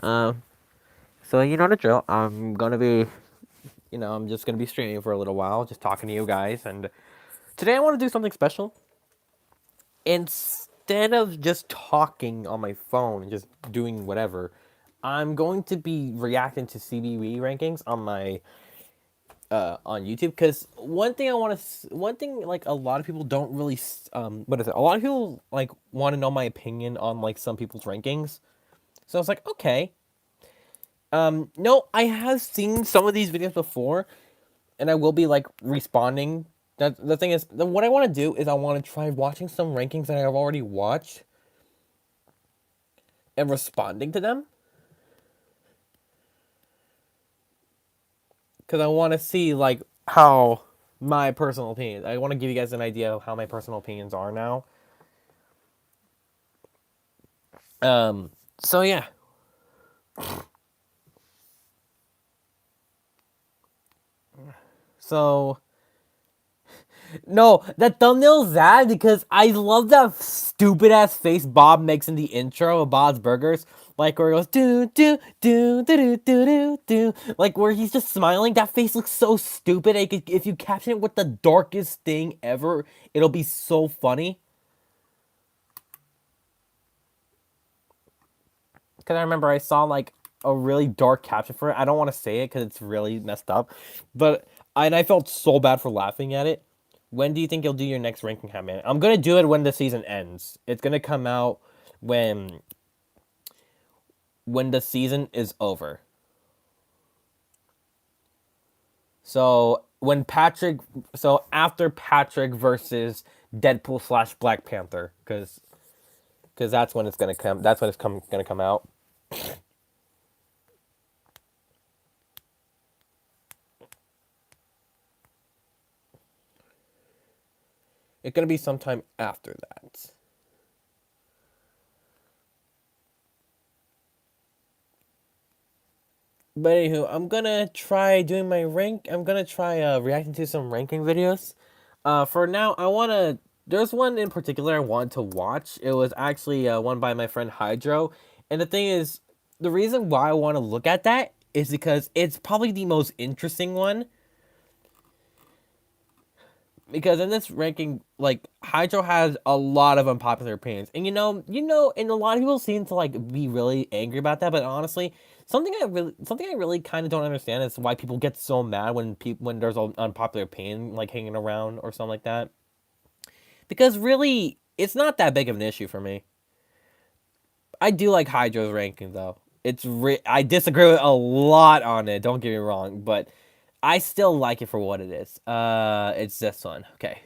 So you know the drill. I'm gonna be, I'm just gonna be streaming for a little while, just talking to you guys. And today I want to do something special. Instead of just talking on my phone and just doing whatever, I'm going to be reacting to CBB rankings on my on YouTube. Because one thing like a lot of people don't really what is it? A lot of people like want to know my opinion on like some people's rankings. So I was like, okay. No, I have seen some of these videos before, and I will be like responding. That the thing is, what I want to do is I want to try watching some rankings that I've already watched and responding to them because I want to see like how my personal opinions. I want to give you guys an idea of how my personal opinions are now. Um. So yeah. So no, that thumbnail's that because I love that stupid ass face Bob makes in the intro of Bob's Burgers. Like where he goes do do do do do do do do, like where he's just smiling. That face looks so stupid. If you caption it with the darkest thing ever, it'll be so funny. Because I remember I saw like a really dark caption for it. I don't want to say it because it's really messed up, but I felt so bad for laughing at it. When do you think you'll do your next ranking, Hatman? I'm gonna do it when the season ends. It's gonna come out when the season is over. So after Patrick versus Deadpool slash Black Panther, because that's when it's gonna come. That's when gonna come out. It's gonna be sometime after that. But anywho, I'm gonna try doing my rank. I'm gonna try reacting to some ranking videos. For now, I wanna. There's one in particular I wanted to watch. It was actually one by my friend Hydro, and the thing is, the reason why I want to look at that is because it's probably the most interesting one. Because in this ranking, like Hydro has a lot of unpopular opinions, and and a lot of people seem to like be really angry about that. But honestly, something I really kind of don't understand is why people get so mad when there's an unpopular opinion like hanging around or something like that. Because really, it's not that big of an issue for me. I do like Hydro's ranking though. I disagree with a lot on it. Don't get me wrong, but I still like it for what it is. It's this one. Okay.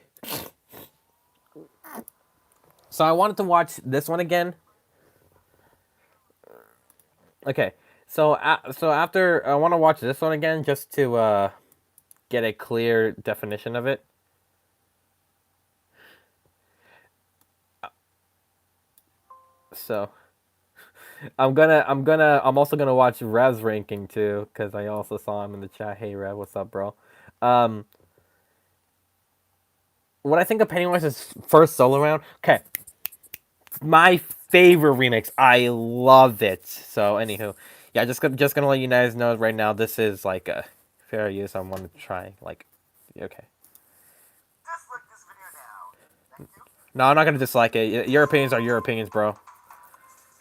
So I wanted to watch this one again. Okay. So after I want to watch this one again just to get a clear definition of it. So I'm also gonna watch Rev's ranking too because I also saw him in the chat. Hey Rev, what's up, bro? Um, what I think of Pennywise's first solo round. Okay, my favorite remix. I love it. So anywho, yeah, just gonna let you guys know right now. This is like a fair use. I want to try like, okay. Dislike this video now. Thank you. No, I'm not gonna dislike it. Your opinions are your opinions, bro.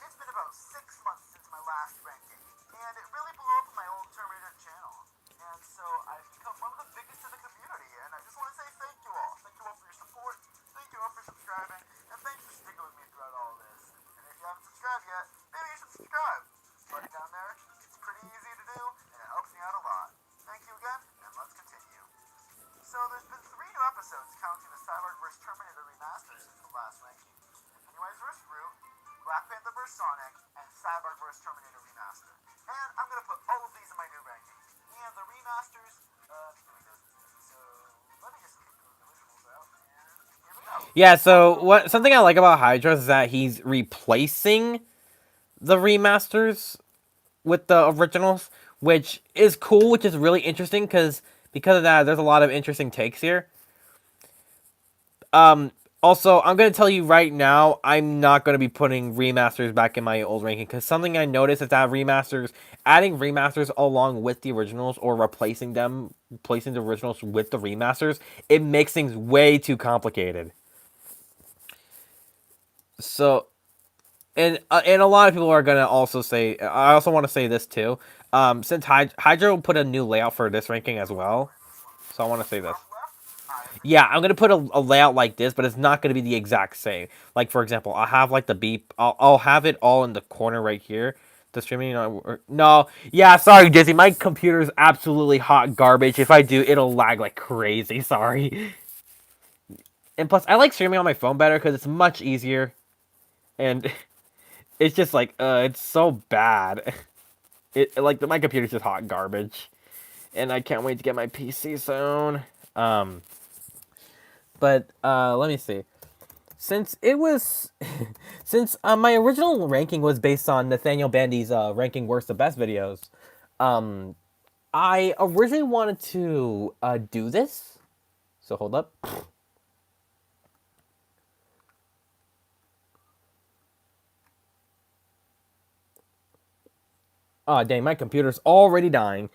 It's been about 6 months since my last ranking, and it really blew up on my old Terminator channel. And so I've become one of the biggest in the community, and I just want to say thank you all. Thank you all for your support. Thank you all for subscribing, and thanks for sticking with me throughout all this. And if you haven't subscribed yet, maybe you should subscribe. Button down there. It's pretty easy to do, and it helps me out a lot. Thank you again, and let's continue. So there's been 3 new episodes counting the Cyborg vs. Terminator remaster since the last ranking. Pennywise vs. Groot, Black Panther vs. Sonic, and Cyborg vs. Terminator remaster. And I'm gonna put all of these in my new rankings. And the remasters, here we go. So let me just get the originals out, and here we go. Yeah. So something I like about Hydra is that he's replacing the remasters with the originals, which is cool, which is really interesting because of that, there's a lot of interesting takes here. Also, I'm gonna tell you right now, I'm not gonna be putting remasters back in my old ranking because something I noticed is that adding remasters along with the originals or replacing the originals with the remasters, it makes things way too complicated. So, and a lot of people are gonna also say, I also want to say this too. Since Hydro put a new layout for this ranking as well, so I want to say this. Yeah, I'm gonna put a layout like this, but it's not gonna be the exact same. Like for example, I'll have like the beep. I'll have it all in the corner right here. The streaming no, yeah, sorry, Dizzy. My computer's absolutely hot garbage. If I do, it'll lag like crazy. Sorry. And plus, I like streaming on my phone better because it's much easier, and it's just like it's so bad. It like my computer's just hot garbage, and I can't wait to get my PC soon. Um, but let me see. Since it was, since my original ranking was based on Nathaniel Bandy's ranking worst to best videos, um, I originally wanted to do this. So hold up. Oh dang, my computer's already dying.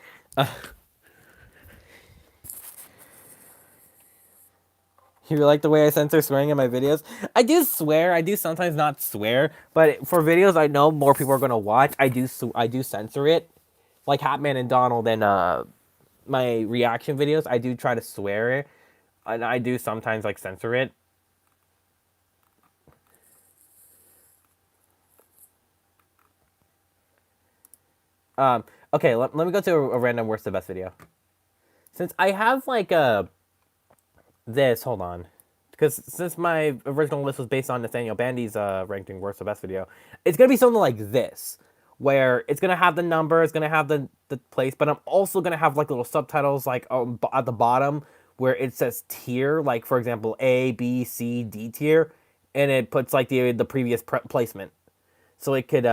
You like the way I censor swearing in my videos? I do swear. I do sometimes not swear, but for videos I know more people are gonna watch, I do censor it. Like Hatman and Donald and my reaction videos, I do try to swear it, and I do sometimes like censor it. Um, okay, let me go to a random worst of best video. Since I have like this, hold on. Because since my original list was based on Nathaniel Bandy's ranking worst of best video, it's gonna be something like this, where it's gonna have the number, it's gonna have the place, but I'm also gonna have like little subtitles like at the bottom where it says tier, like for example A, B, C, D tier, and it puts like the previous placement, so it could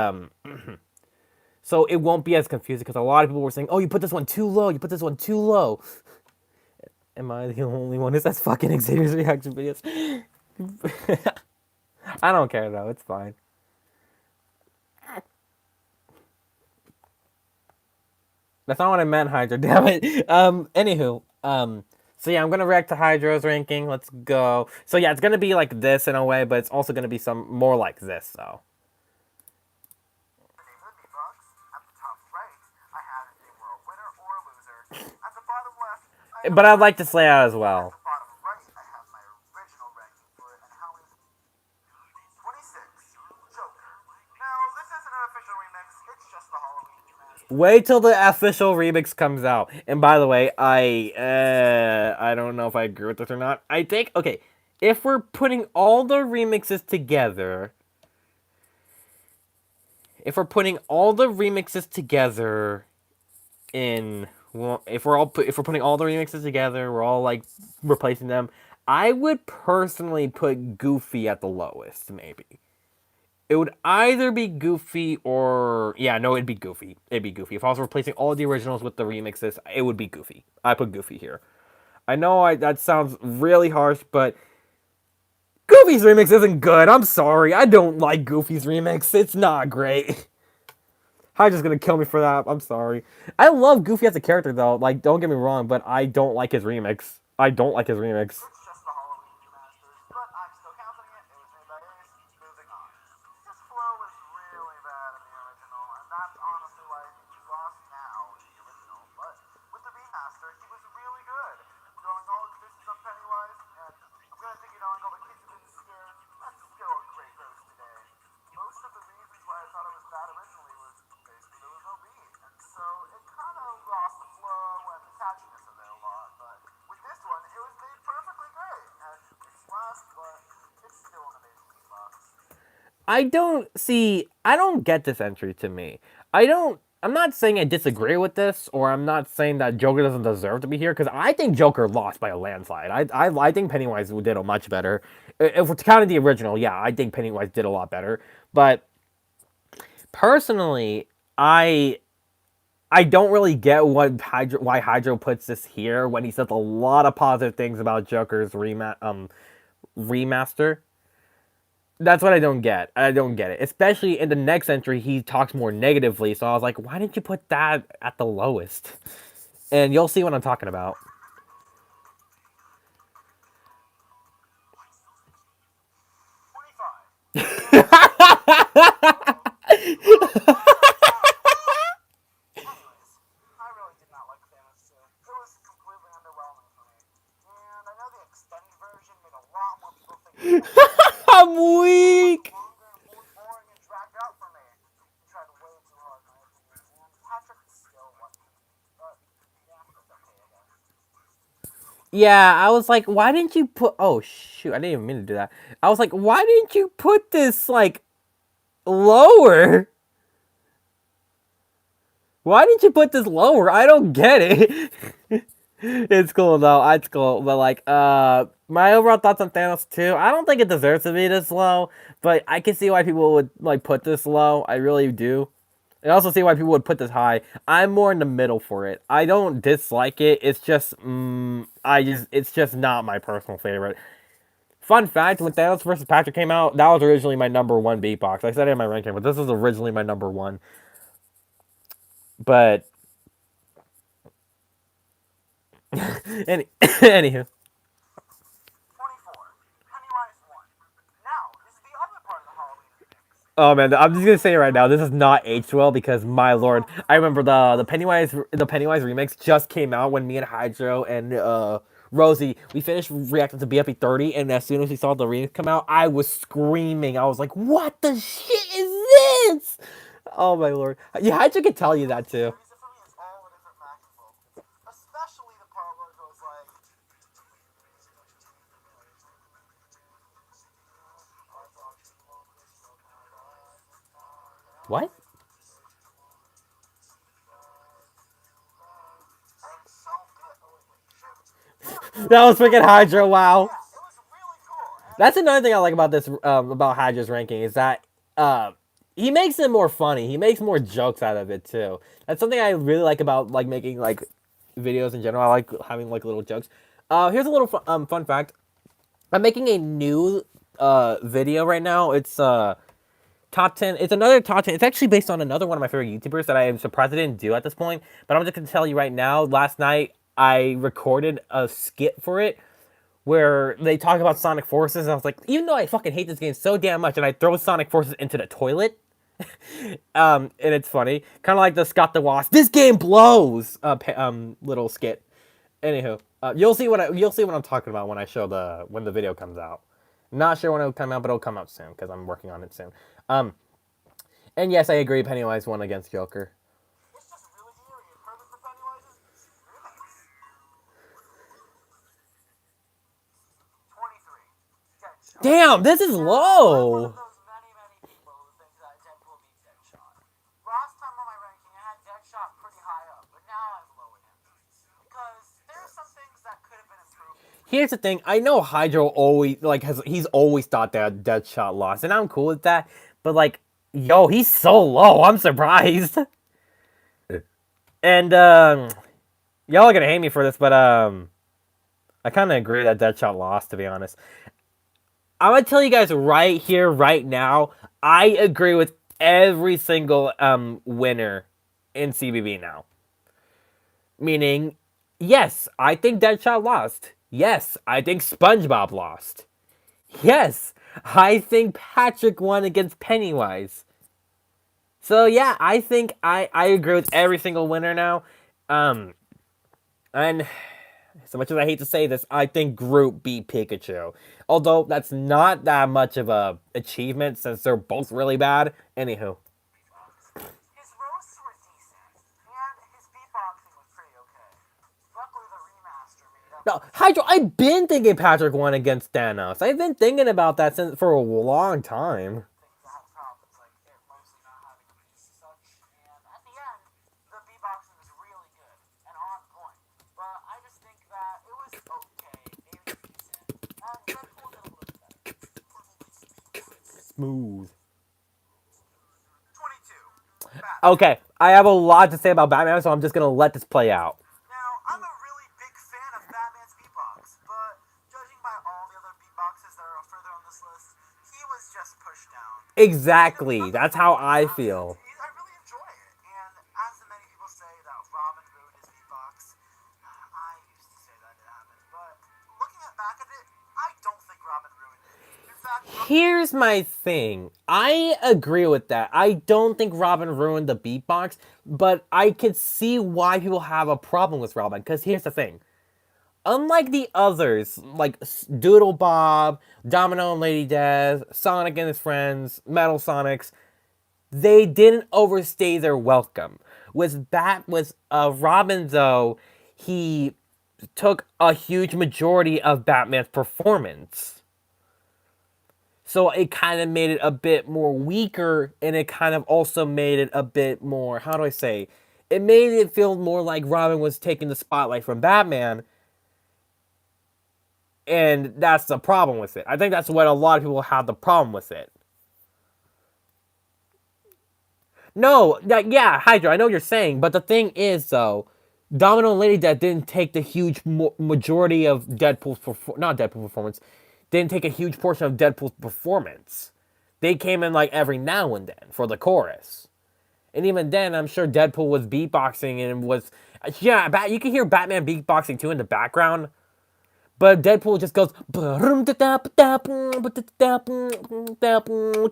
so it won't be as confusing because a lot of people were saying, oh, you put this one too low, you put this one too low. Am I the only one who says fucking Xavier's reaction videos? I don't care though. It's fine. That's not what I meant, Hydra. Damn it. Anywho. So yeah, I'm gonna react to Hydra's ranking. Let's go. So yeah, it's gonna be like this in a way, but it's also gonna be some more like this. So. But I'd like to slay out as well. Wait till the official remix comes out. And by the way, I don't know if I agree with this or not. I think okay, if we're putting all the remixes together, in well, if we're putting all the remixes together, we're all like replacing them. I would personally put Goofy at the lowest, maybe. It would either be Goofy or yeah, no, it'd be Goofy. It'd be Goofy. If I was replacing all the originals with the remixes, it would be Goofy. I put Goofy here. I know that sounds really harsh, but Goofy's remix isn't good. I'm sorry. I don't like Goofy's remix. It's not great. Hydra's gonna kill me for that. I'm sorry. I love Goofy as a character though. Like, don't get me wrong, but I don't like his remix. I don't like his remix. I don't get this entry to me. I'm not saying I disagree with this, or I'm not saying that Joker doesn't deserve to be here, because I think Joker lost by a landslide. I think Pennywise did a much better. If we're counting the original, yeah, I think Pennywise did a lot better. But personally, I don't really get why Hydro puts this here when he says a lot of positive things about Joker's remaster. That's what I don't get. I don't get it. Especially in the next entry, he talks more negatively. So I was like, why didn't you put that at the lowest? And you'll see what I'm talking about. I'm weak. Yeah, I was like, why didn't you put? Oh shoot, I didn't even mean to do that. I was like, why didn't you put this like lower? Why didn't you put this lower? I don't get it. It's cool though. It's cool, but like, my overall thoughts on Thanos 2. I don't think it deserves to be this low, but I can see why people would like put this low. I really do. I also see why people would put this high. I'm more in the middle for it. I don't dislike it. It's just, it's just not my personal favorite. Fun fact: when Thanos versus Patrick came out, that was originally my number one beatbox. I said it in my ranking, but this was originally my number one. But anywho. Oh man, I'm just gonna say it right now. This is not aged well because my lord, I remember the Pennywise remix just came out when me and Hydro and Rosie we finished reacting to BFE 30, and as soon as we saw the remix come out, I was screaming. I was like, "What the shit is this?" Oh my lord, yeah, Hydro could tell you that too. What? That was freaking Hydro. Wow. That's another thing I like about this about Hydro's ranking is that uh, he makes it more funny. He makes more jokes out of it too. That's something I really like about like making like videos in general. I like having like little jokes. Here's a little fun fact. I'm making a new video right now. It's top 10. It's another top 10. It's actually based on another one of my favorite YouTubers that I am surprised I didn't do at this point. But I'm just gonna tell you right now. Last night I recorded a skit for it where they talk about Sonic Forces, and I was like, even though I fucking hate this game so damn much, and I throw Sonic Forces into the toilet, and it's funny, kind of like the Scott the Wasp. This game blows. Little skit. Anywho, you'll see what I'm talking about when I show when the video comes out. Not sure when it'll come out, but it'll come out soon because I'm working on it soon. And yes, I agree. Pennywise won against Joker. Damn, this is low. Here's the thing. I know Hydro always he's always thought that Deadshot lost, and I'm cool with that. But like, yo, he's so low. I'm surprised. And y'all are gonna hate me for this, but I kind of agree that Deadshot lost. To be honest, I'm gonna tell you guys right here, right now. I agree with every single winner in CBB now. Meaning, yes, I think Deadshot lost. Yes, I think SpongeBob lost. Yes, I think Patrick won against Pennywise. So yeah, I think I agree with every single winner now. And so much as I hate to say this, I think Groot beat Pikachu. Although that's not that much of a achievement since they're both really bad. Anywho. No, Hydro, I've been thinking Patrick won against Thanos. I've been thinking about that since for a long time. Smooth. Okay, I have a lot to say about Batman, so I'm just gonna let this play out. Exactly. That's how I feel. I really enjoy it. And as many people say that Robin ruined his beatbox, I used to say that it happened. But looking back at it, I don't think Robin ruined it. In fact, Here's my thing. I agree with that. I don't think Robin ruined the beatbox, but I could see why people have a problem with Robin. Because here's the thing. Unlike the others, like Doodle Bob, Domino and Lady Death, Sonic and his friends, Metal Sonics, they didn't overstay their welcome. With Robin though, he took a huge majority of Batman's performance. So it kind of made it a bit more weaker, and it kind of also made it a bit more, how do I say? It made it feel more like Robin was taking the spotlight from Batman, and that's the problem with it. I think that's what a lot of people have the problem with it. No, yeah, Hydra, I know what you're saying, but the thing is, though, Domino and Lady Death didn't take the huge majority of not Deadpool's performance, didn't take a huge portion of Deadpool's performance. They came in like every now and then for the chorus. And even then, I'm sure Deadpool was beatboxing and was, yeah, you can hear Batman beatboxing too in the background. But Deadpool just goes,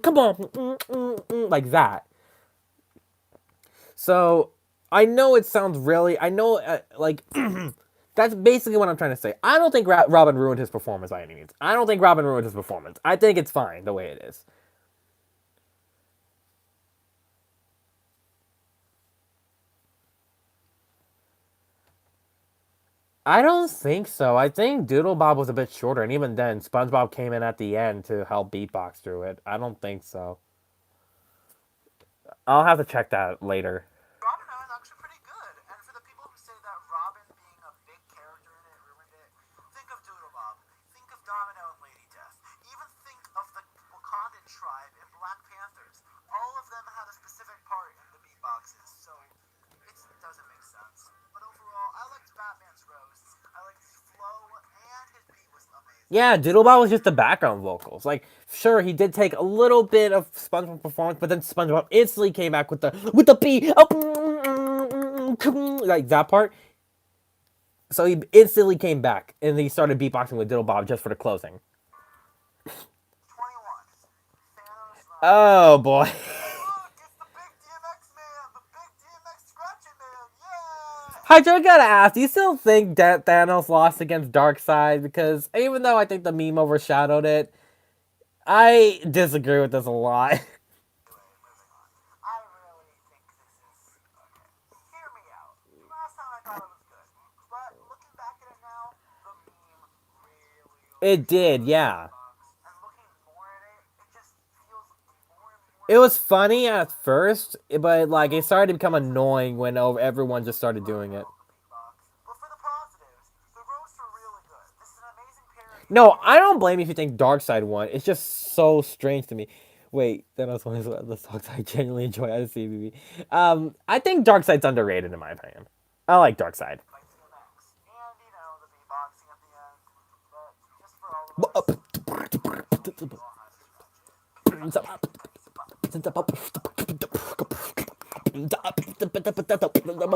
come on, like that. So I know it sounds really, I know, like, that's basically what I'm trying to say. I don't think Robin ruined his performance by any means. I don't think Robin ruined his performance. I think it's fine the way it is. I don't think so. I think Doodle Bob was a bit shorter, and even then, SpongeBob came in at the end to help beatbox through it. I don't think so. I'll have to check that later. Robin Hood is actually pretty good. And for the people who say that Robin being a big character in it ruined it, think of Doodle Bob. Think of Domino and Lady Death. Even think of the Wakandan tribe in Black Panthers. All of them had a specific part in the beatboxes, so it doesn't make sense. But overall, I liked Batman's roasts. I liked his flow, and his beat was amazing. Yeah, Doodlebot was just the background vocals. Like, sure, he did take a little bit of SpongeBob performance, but then SpongeBob instantly came back with the beat, like that part. So he instantly came back, and he started beatboxing with Doodlebob just for the closing. 21. Thanos Rising. Oh boy. Look, it's the big DMX man! The big DMX scratching man! Yeah! Hydra, I gotta ask, do you still think that Thanos lost against Darkseid? Because even though I think the meme overshadowed it, I disagree with this a lot. Anyway, moving on. I really think this is. Okay. Hear me out. Last time I thought it was good. But looking back at it now, the meme really It did, overshadowed the yeah. beatbox. And looking more at it, it just feels more and more It was like funny at first, but like it started to become annoying when everyone just started doing it. beatbox. But for the positives, the roasts were really good. This is an amazing parody of No, I Marvel. don't blame you if you think Darkseid won. It's just so strange to me. Wait, that was one of the songs I genuinely enjoy out of CBB. I think Darkseid's underrated in my opinion. I like Darkseid. By DMX. And, you know, the beatboxing at the end. But just for all of us, we all had to scratch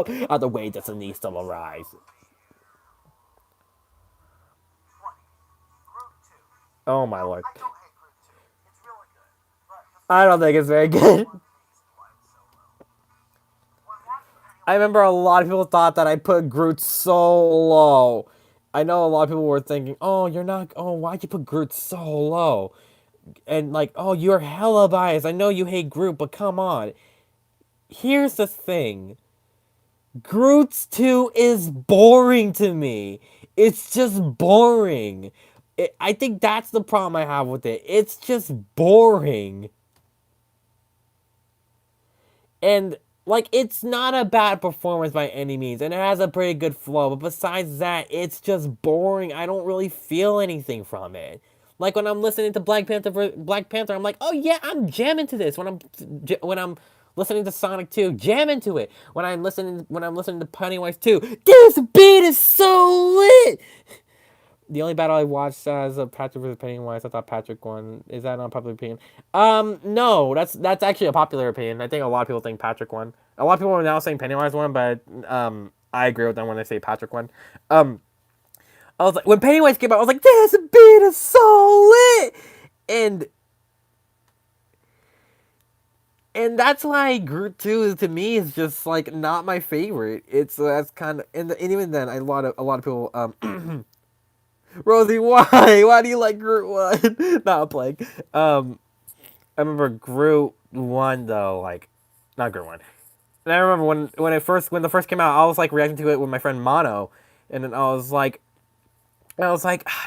it. Other way does the need still arise. 20. Group 2. Oh You my know, lord. I don't hate Group 2. It's really good. But the I first don't think it's very is the good. one reason why it's so low. When watching I Pennywise remember a perform, lot of people thought that I put Groot so low. I know a lot of people were thinking, "Oh, you're not. Oh, why'd you put Groot so low?" And like, "Oh, you're hella biased. I know you hate Groot, but come on." Here's the thing: Groot's 2 is boring to me. It's just boring. I think that's the problem I have with it. It's just boring. And like it's not a bad performance by any means, and it has a pretty good flow, but besides that, it's just boring. I don't really feel anything from it. Like when I'm listening to Black Panther, I'm like, "Oh yeah, I'm jamming to this." When I'm listening to Sonic 2, jam into it. When I'm listening to Pennywise 2, this beat is so lit. The only battle I watched as a Patrick versus Pennywise, I thought Patrick won. Is that an unpopular opinion? No, that's actually a popular opinion. I think a lot of people think Patrick won. A lot of people are now saying Pennywise won, but I agree with them when they say Patrick won. Um, I was like, when Pennywise came out, I was like, this beat is so lit, and that's why Groot 2 is to me is just like not my favorite. It's that's kind of and even then a lot of people Rosie, why? Why do you like Groot 1? Not playing. I remember Groot 1 though, like not Groot 1. And I remember when the first came out, I was like reacting to it with my friend Mono, and then I was like,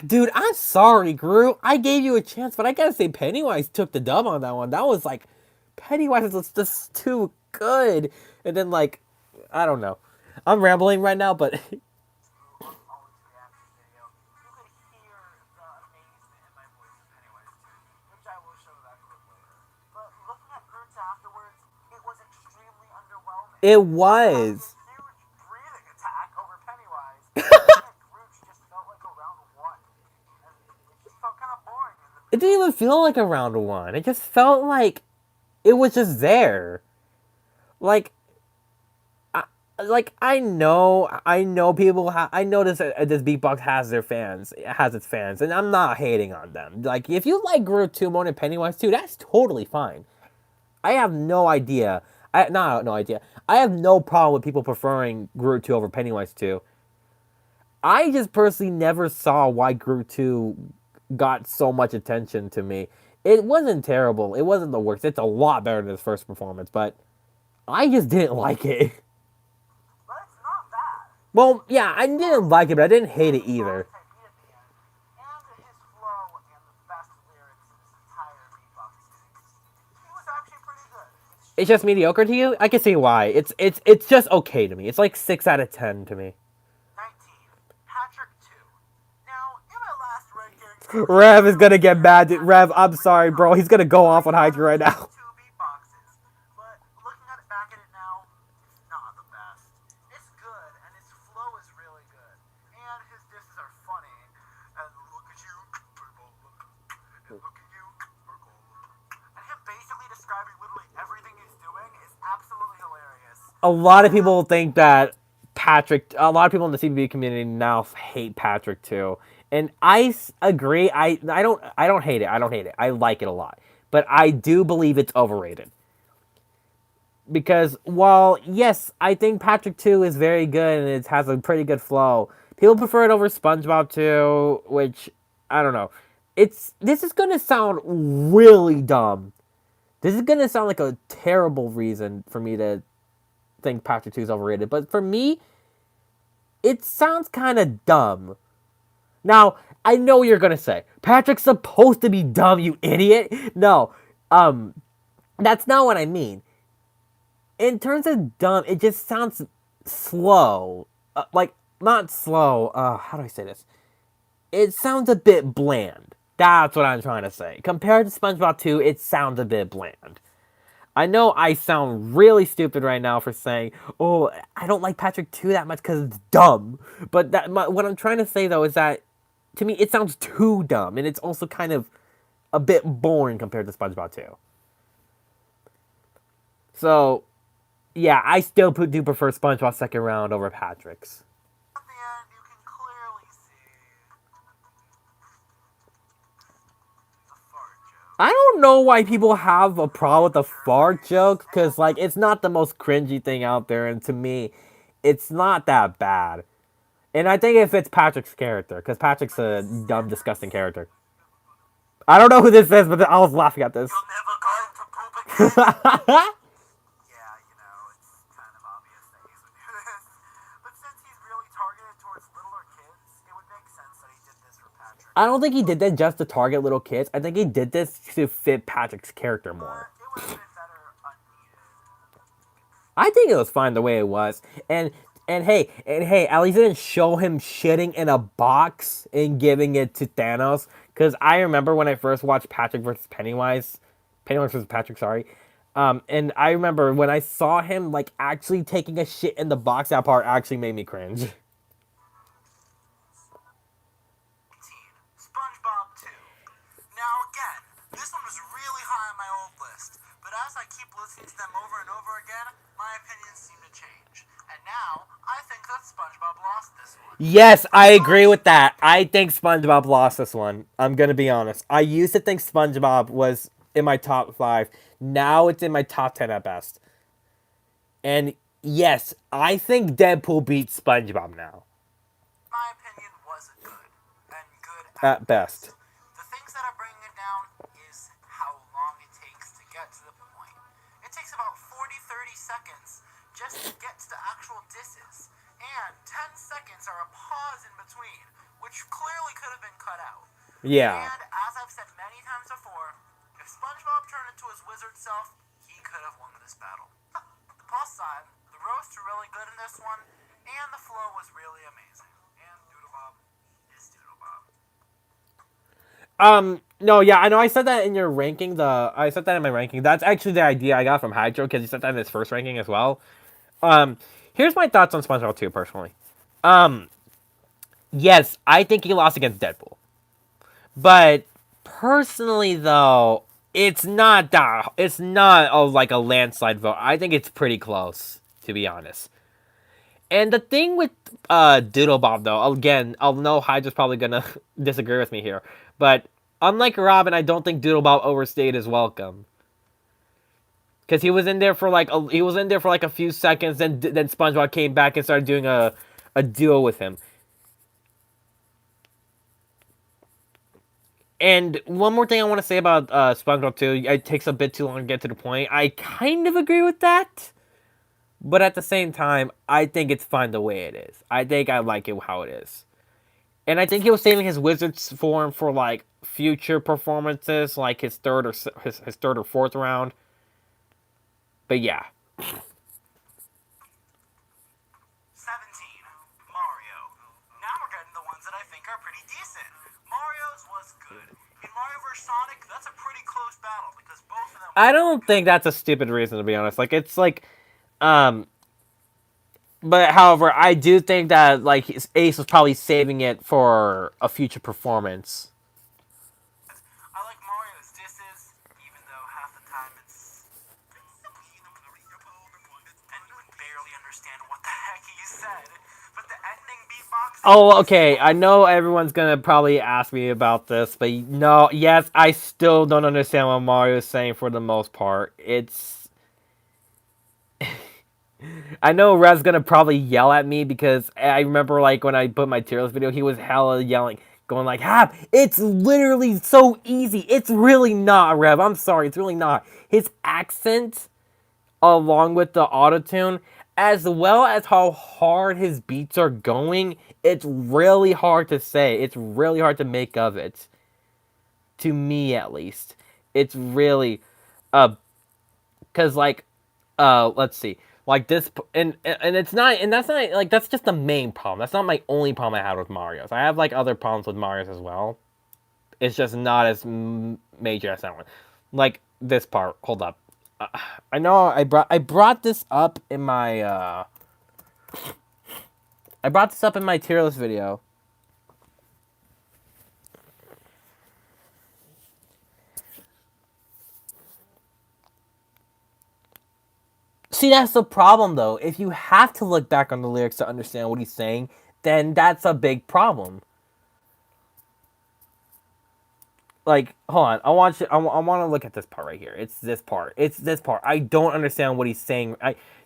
dude, I'm sorry, Groot. I gave you a chance, but I gotta say Pennywise took the dub on that one. That was like Pennywise was just too good. And then like I don't know. I'm rambling right now, but Owen's reaction video, you could hear the amazement in my voice of Pennywise too, which I will show that clip later. But looking at Groot's afterwards, it was extremely underwhelming. it Groot had was. this huge breathing attack over Pennywise, and Groot just felt like a round one. And it just felt kind of boring in the It didn't even feel like a round one. It just felt like it was just there. Like I know I know this beatbox has their fans, it has its fans, and I'm not hating on them. Like if you like Groot 2 more than Pennywise 2, that's totally fine. I have no idea. No idea. I have no problem with people preferring Groot 2 over Pennywise 2. I just personally never saw why Groot 2 got so much attention to me. It wasn't terrible. It wasn't the worst. It's a lot better than his first performance, but I just didn't like it. but it's not bad. Well, yeah, I didn't like it, but I didn't hate it either. Songs I beat at the end, and his flow and the best lyrics in this entire beatbox series. He was actually pretty good. It's just mediocre to you. I can see why. It's just okay to me. It's like 6 out of 10 to me. 19. Patrick 2. Now, in my last rankings, Rev is gonna get mad. Rev, I'm sorry, bro. He's gonna go off on Hydra right now. two beatboxes. But looking at it back at it now, it's not the best. It's good, and his flow is really good. And his disses are funny. And look at you, purple. And look at you, purple. And him basically describing literally everything he's doing is absolutely hilarious. A lot of people think that a lot of people in the CBB community now hate Patrick too, and agree. I don't hate it. I don't hate it. I like it a lot, but I do believe it's overrated. Because while yes, I think Patrick 2 is very good and it has a pretty good flow, people prefer it over SpongeBob 2, which I don't know. This is gonna sound really dumb. This is gonna sound like a terrible reason for me to think Patrick 2 is overrated, but for me, it sounds kind of dumb. Now, I know what you're gonna say. Patrick's supposed to be dumb, you idiot. No, that's not what I mean. In terms of dumb, it just sounds slow. Like not slow. How do I say this? It sounds a bit bland. That's what I'm trying to say. Compared to SpongeBob 2, it sounds a bit bland. I know I sound really stupid right now for saying, "Oh, I don't like Patrick 2 that much because it's dumb." But what I'm trying to say though is that to me it sounds too dumb, and it's also kind of a bit boring compared to SpongeBob 2. So yeah, I still do prefer SpongeBob second round over Patrick's. At the end, you can clearly see the fart joke. I don't know why people have a problem with the fart joke, because like it's not the most cringy thing out there, and to me, it's not that bad. And I think it fits Patrick's character, because Patrick's a dumb, disgusting character. I don't know who this is, but I was laughing at this. You'll never going to poop again. Yeah, it's kind of obvious that he's would do this. But since he's really targeted towards littler kids, it would make sense that he did this for Patrick. I don't think he did that just to target little kids. I think he did this to fit Patrick's character more. It would have been better unneeded. I think it was fine the way it was. And hey, at least it didn't show him shitting in a box and giving it to Thanos. Because I remember when I first watched Patrick versus Pennywise versus Patrick, sorry. And I remember when I saw him like actually taking a shit in the box, that part actually made me cringe. Yes, I agree with that. I think SpongeBob lost this one. I'm gonna be honest. I used to think SpongeBob was in my top 5. Now it's in my top 10 at best. And yes, I think Deadpool beats SpongeBob now My opinion wasn't good, and good at at best. best. The things that are bringing it down is how long it takes to get to the point. It takes about 40-30 seconds just to get to the actual disses, and 10 seconds are a pause in between, which clearly could have been cut out. Yeah. And as I've said many times before, if SpongeBob turned into his wizard self, he could have won this battle. The plus side, the roasts are really good in this one, and the flow was really amazing. And Doodle Bob is Doodle Bob. No, yeah, I know I said that in your ranking. I said that in my ranking. That's actually the idea I got from Hydro because he said that in his first ranking as well. Um, Here's my thoughts on SpongeBob 2 personally. Um, yes, I think he lost against Deadpool. But personally though, it's not like a landslide vote. I think it's pretty close, to be honest. And the thing with Doodle Bob though, again, I'll know Hydra's probably gonna disagree with me here, but unlike Robin, I don't think Doodle Bob overstayed his welcome. Cause he was in there for like a few seconds, then SpongeBob came back and started doing a duo with him. And one more thing I want to say about SpongeBob 2, it takes a bit too long to get to the point. I kind of agree with that, but at the same time, I think it's fine the way it is. I think I like it how it is. And I think he was saving his Wizards form for like future performances, like his third or fourth round. But yeah, 17. Mario. Now we're getting the ones that I think are pretty decent. Mario's was good. In Mario vs. Sonic, that's a pretty close battle because both of them I were really don't good. think that's a stupid reason to be honest. Like it's like, um, but however, I do think that like his Ace was probably saving it for a future performance. I like Mario's disses, even though half the time it's. And you can barely understand what the heck he said. But the ending beatboxing Oh, is okay. I awesome. know everyone's gonna probably ask me about this, but no, yes, I still don't understand what Mario is saying for the most part. It's I know Rev's gonna probably yell at me because I remember like when I put my tier list video, he was hella yelling, going like, "Hap, it's literally so easy. It's really not, Rev. I'm sorry, it's really not." His accent, along with the autotune, as well as how hard his beats are going, it's really hard to say. It's really hard to make of it. To me, at least, it's really, uh, cause like let's see, like this, and it's not, and that's not like that's just the main problem. That's not my only problem I had with Mario's. I have like other problems with Mario's as well. It's just not as major as that one. Like this part. Hold up. Uh, I know I brought this up in my I brought this up in my tier list video. See, that's the problem though. If you have to look back on the lyrics to understand what he's saying, then that's a big problem. Like, hold on. I want to look at this part right here. It's this part. It's this part. I don't understand what he's saying.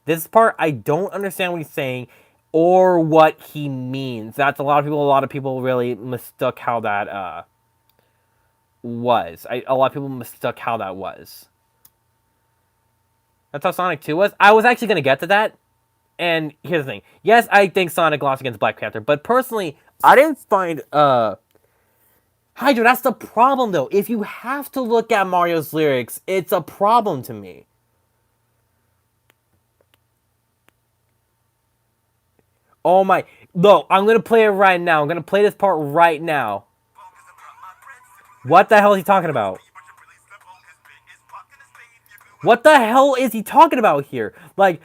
This part I don't understand what he's saying or what he means. That's a lot of people really mistook how that was. A lot of people mistook how that was. That's how Sonic 2 was. I was actually going to get to that. And here's the thing. Yes, I think Sonic lost against Black Panther, but personally, I didn't find Hydra, that's the problem though. If you have to look at Mario's lyrics, it's a problem to me. Oh my. No, I'm gonna play it right now. I'm gonna play this part right now. What the hell is he talking about? What the hell is he talking about here? Like,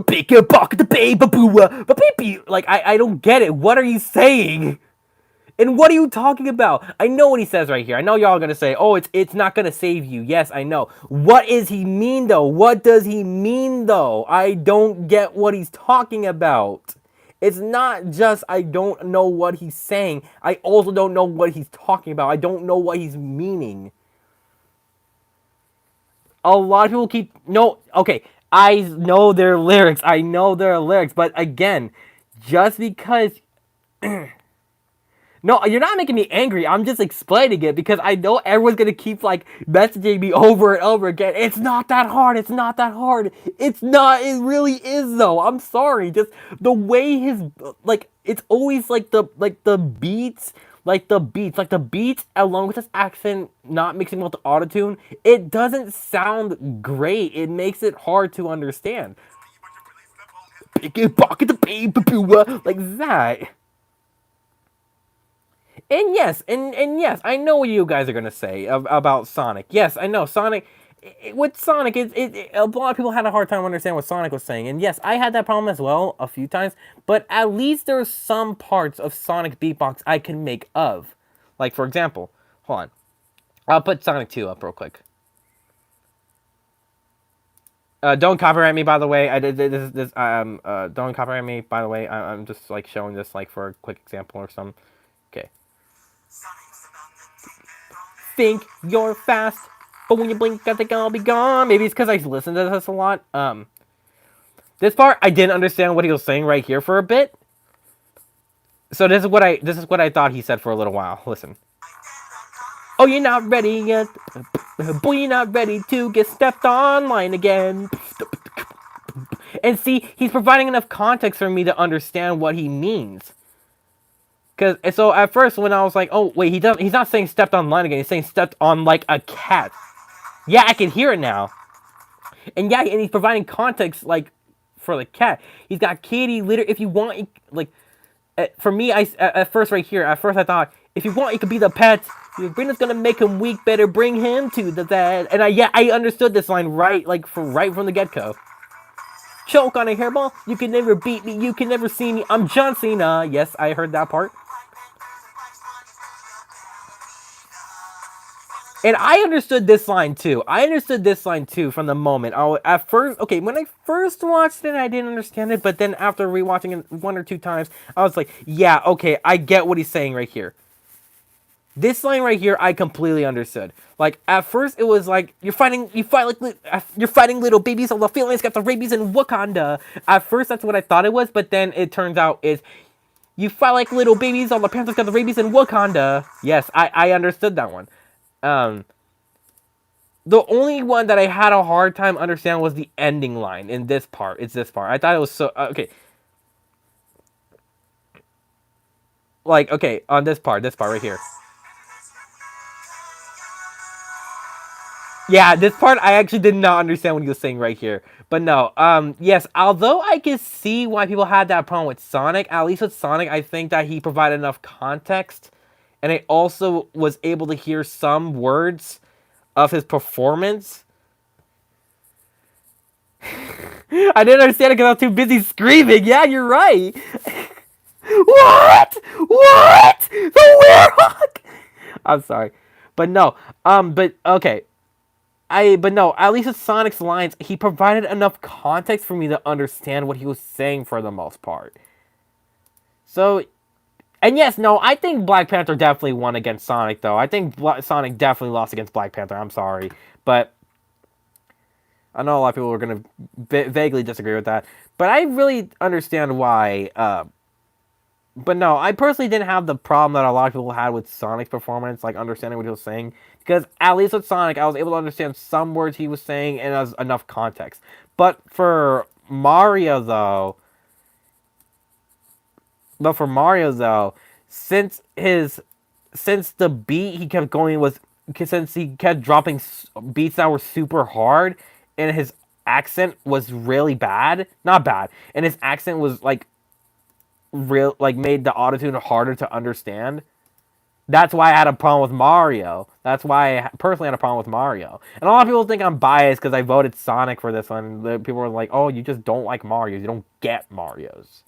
pick a bucket, the baby, boo, like, I don't get it. What are you saying? And what are you talking about? I know what he says right here. I know y'all are gonna say, "Oh, it's not gonna save you." Yes, I know. What does he mean though? What does he mean though? I don't get what he's talking about. It's not just I don't know what he's saying. I also don't know what he's talking about. I don't know what he's meaning. A lot of people keep no. Okay, I know their lyrics. I know their lyrics, but again, just because no, you're not making me angry. I'm just explaining it because I know everyone's gonna keep like messaging me over and over again. It's not that hard. It's not that hard. It's not. It really is though. I'm sorry. Just the way his like it's always like the beats. Like the beats, along with his accent, not mixing with the autotune, it doesn't sound great. It makes it hard to understand. Pick it, pocket the paper, like that. And yes, and yes, I know what you guys are gonna say about Sonic. Yes, I know Sonic. With Sonic, a lot of people had a hard time understanding what Sonic was saying, and yes, I had that problem as well a few times. But at least there are some parts of Sonic beatbox I can make of, like for example, hold on, I'll put Sonic 2 up real quick. Don't copyright me, by the way. I did this. Don't copyright me, by the way. I'm just like showing this like for a quick example or some. Okay. Think you're fast, but when you blink, I think I'll be gone. Maybe it's because I listened to this a lot. This part I didn't understand what he was saying right here for a bit. So this is what I thought he said for a little while. Listen. Oh, you're not ready yet, boy. You're not ready to get stepped online again. And see, he's providing enough context for me to understand what he means. Cause so at first when I was like, oh wait, he's not saying stepped online again. He's saying stepped on like a cat. Yeah, I can hear it now. And yeah, and he's providing context like for the cat. He's got kitty litter. If you want, like for me, at first right here, at first I thought if you want, it could be the pet. Your brain is gonna make him weak. Better bring him to the vet. And I understood this line right right from the get go. Choke on a hairball. You can never beat me. You can never see me. I'm John Cena. Yes, I heard that part. And I understood this line too. I understood this line too from the moment. At first, okay, when I first watched it, I didn't understand it. But then after rewatching it one or two times, I was like, yeah, okay, I get what he's saying right here. This line right here, I completely understood. Like at first, it was like you're fighting little babies. All the feelings got the rabies in Wakanda. At first, that's what I thought it was. But then it turns out is you fight like little babies. All the panthers got the rabies in Wakanda. Yes, I understood that one. Um, the only one that I had a hard time understanding was the ending line in this part. It's this part. I thought it was so okay. Like okay, on this part right here. Yeah, this part I actually did not understand what he was saying right here. But no, yes, although I can see why people had that problem with Sonic, at least with Sonic, I think that he provided enough context, and I also was able to hear some words of his performance. I didn't understand it because I was too busy screaming. Yeah, you're right. What? What? The werehog? I'm sorry, but no. But okay. But no, at least with Sonic's lines, he provided enough context for me to understand what he was saying for the most part. So, and yes, no, I think Black Panther definitely won against Sonic, though. I think Sonic definitely lost against Black Panther. I'm sorry, but I know a lot of people are gonna vaguely disagree with that. But I really understand why. But no, I personally didn't have the problem that a lot of people had with Sonic's performance, like understanding what he was saying. Because at least with Sonic, I was able to understand some words he was saying and has enough context. But for Mario, though, since the beat he kept going was since he kept dropping beats that were super hard, and his accent was really bad, not bad, and his accent was like made the autotune harder to understand. That's why I had a problem with Mario. That's why I personally had a problem with Mario. And a lot of people think I'm biased because I voted Sonic for this one. People were like, oh, you just don't like Marios. You don't get Marios.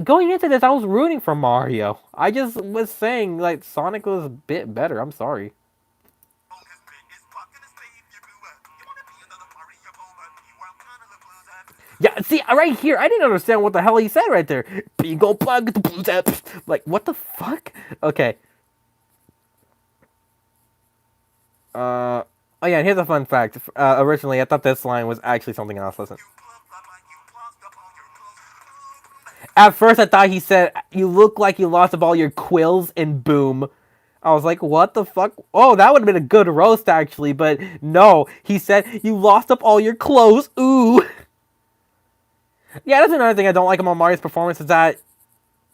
Going into this, I was rooting for Mario. I just was saying, like, Sonic was a bit better. I'm sorry. Yeah, See, right here, I didn't understand what the hell he said right there. Bingo plug. Like, what the fuck? Okay. Oh yeah, and here's a fun fact. Originally, I thought this line was actually something else. Listen. At first, I thought he said, "You look like you lost up all your quills," and boom. I was like, what the fuck? Oh, that would have been a good roast, actually, but no. He said, "You lost up all your clothes." Ooh. Yeah, that's another thing I don't like about Mario's performance is that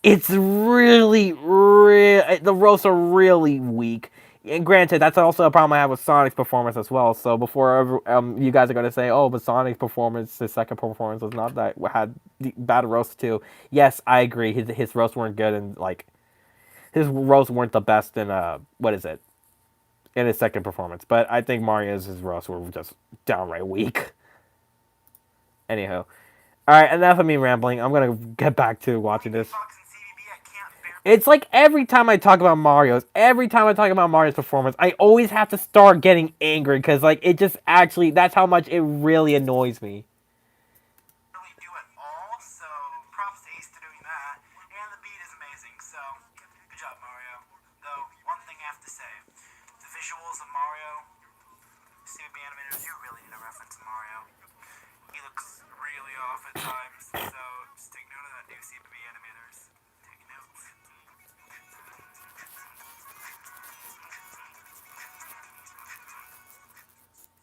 it's really, the roasts are really weak. And granted, that's also a problem I have with Sonic's performance as well. So before you guys are going to say, "Oh, but Sonic's performance, his second performance was not that had bad roasts too." Yes, I agree. His roasts weren't good, and like his roasts weren't the best in what is it in his second performance. But I think Mario's his roasts were just downright weak. Anywho, all right, enough of me rambling. I'm gonna get back to watching this. It's like every time I talk about Mario's performance, I always have to start getting angry because like it just actually that's how much it really annoys me. Really do it all, so props to Ace to doing that. And the beat is amazing, so good job, Mario. Though, one thing I have to say, the visuals of Mario, CBB animators, you really need a reference to Mario. He looks really off at times, so just take note of that, new CBB animators. Take notes.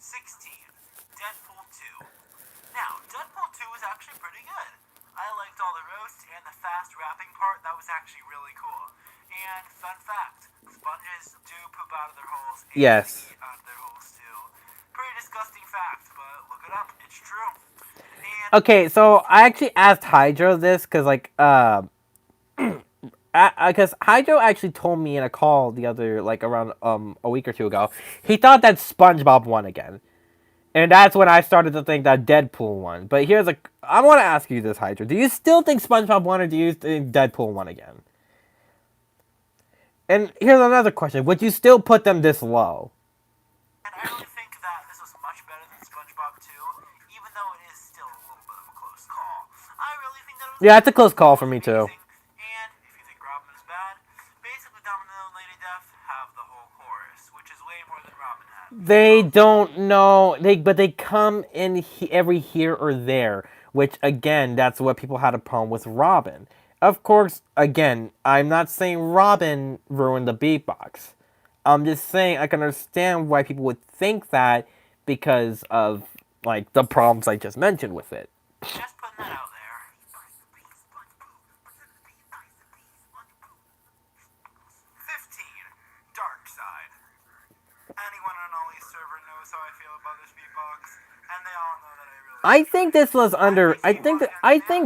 16. Deadpool 2. Now, Deadpool 2 was actually pretty good. I liked all the roasts and the fast rapping part. That was actually really cool. And fun fact, sponges do poop out of their holes and Yes. eat out of their holes too. Pretty disgusting fact, but look it up. It's true. And Okay, so I actually asked Hydro this because like because Hydro actually told me in a call the other like around a week or two ago he thought that SpongeBob won again. And that's when I started to think that Deadpool won. But I want to ask you this, Hydra. Do you still think SpongeBob won, or do you think Deadpool won again? And here's another question: would you still put them this low? I really think that this was much better than SpongeBob 2, even though it is still a little bit of a close call. I really think that it was Yeah, it's a close call for me too. amazing. And if you think Robin is bad, basically Domino and Lady Death have the whole chorus, which is way more than Robin had. They don't know. But they come in every here or there, which again, that's what people had a problem with Robin. Of course, again, I'm not saying Robin ruined the beatbox. I'm just saying I can understand why people would think that because of like the problems I just mentioned with it. Just putting that out there. 15. Dark Side. Anyone on Ollie's server knows how I feel about this beatbox, and they all know that I really. I think this was under. I think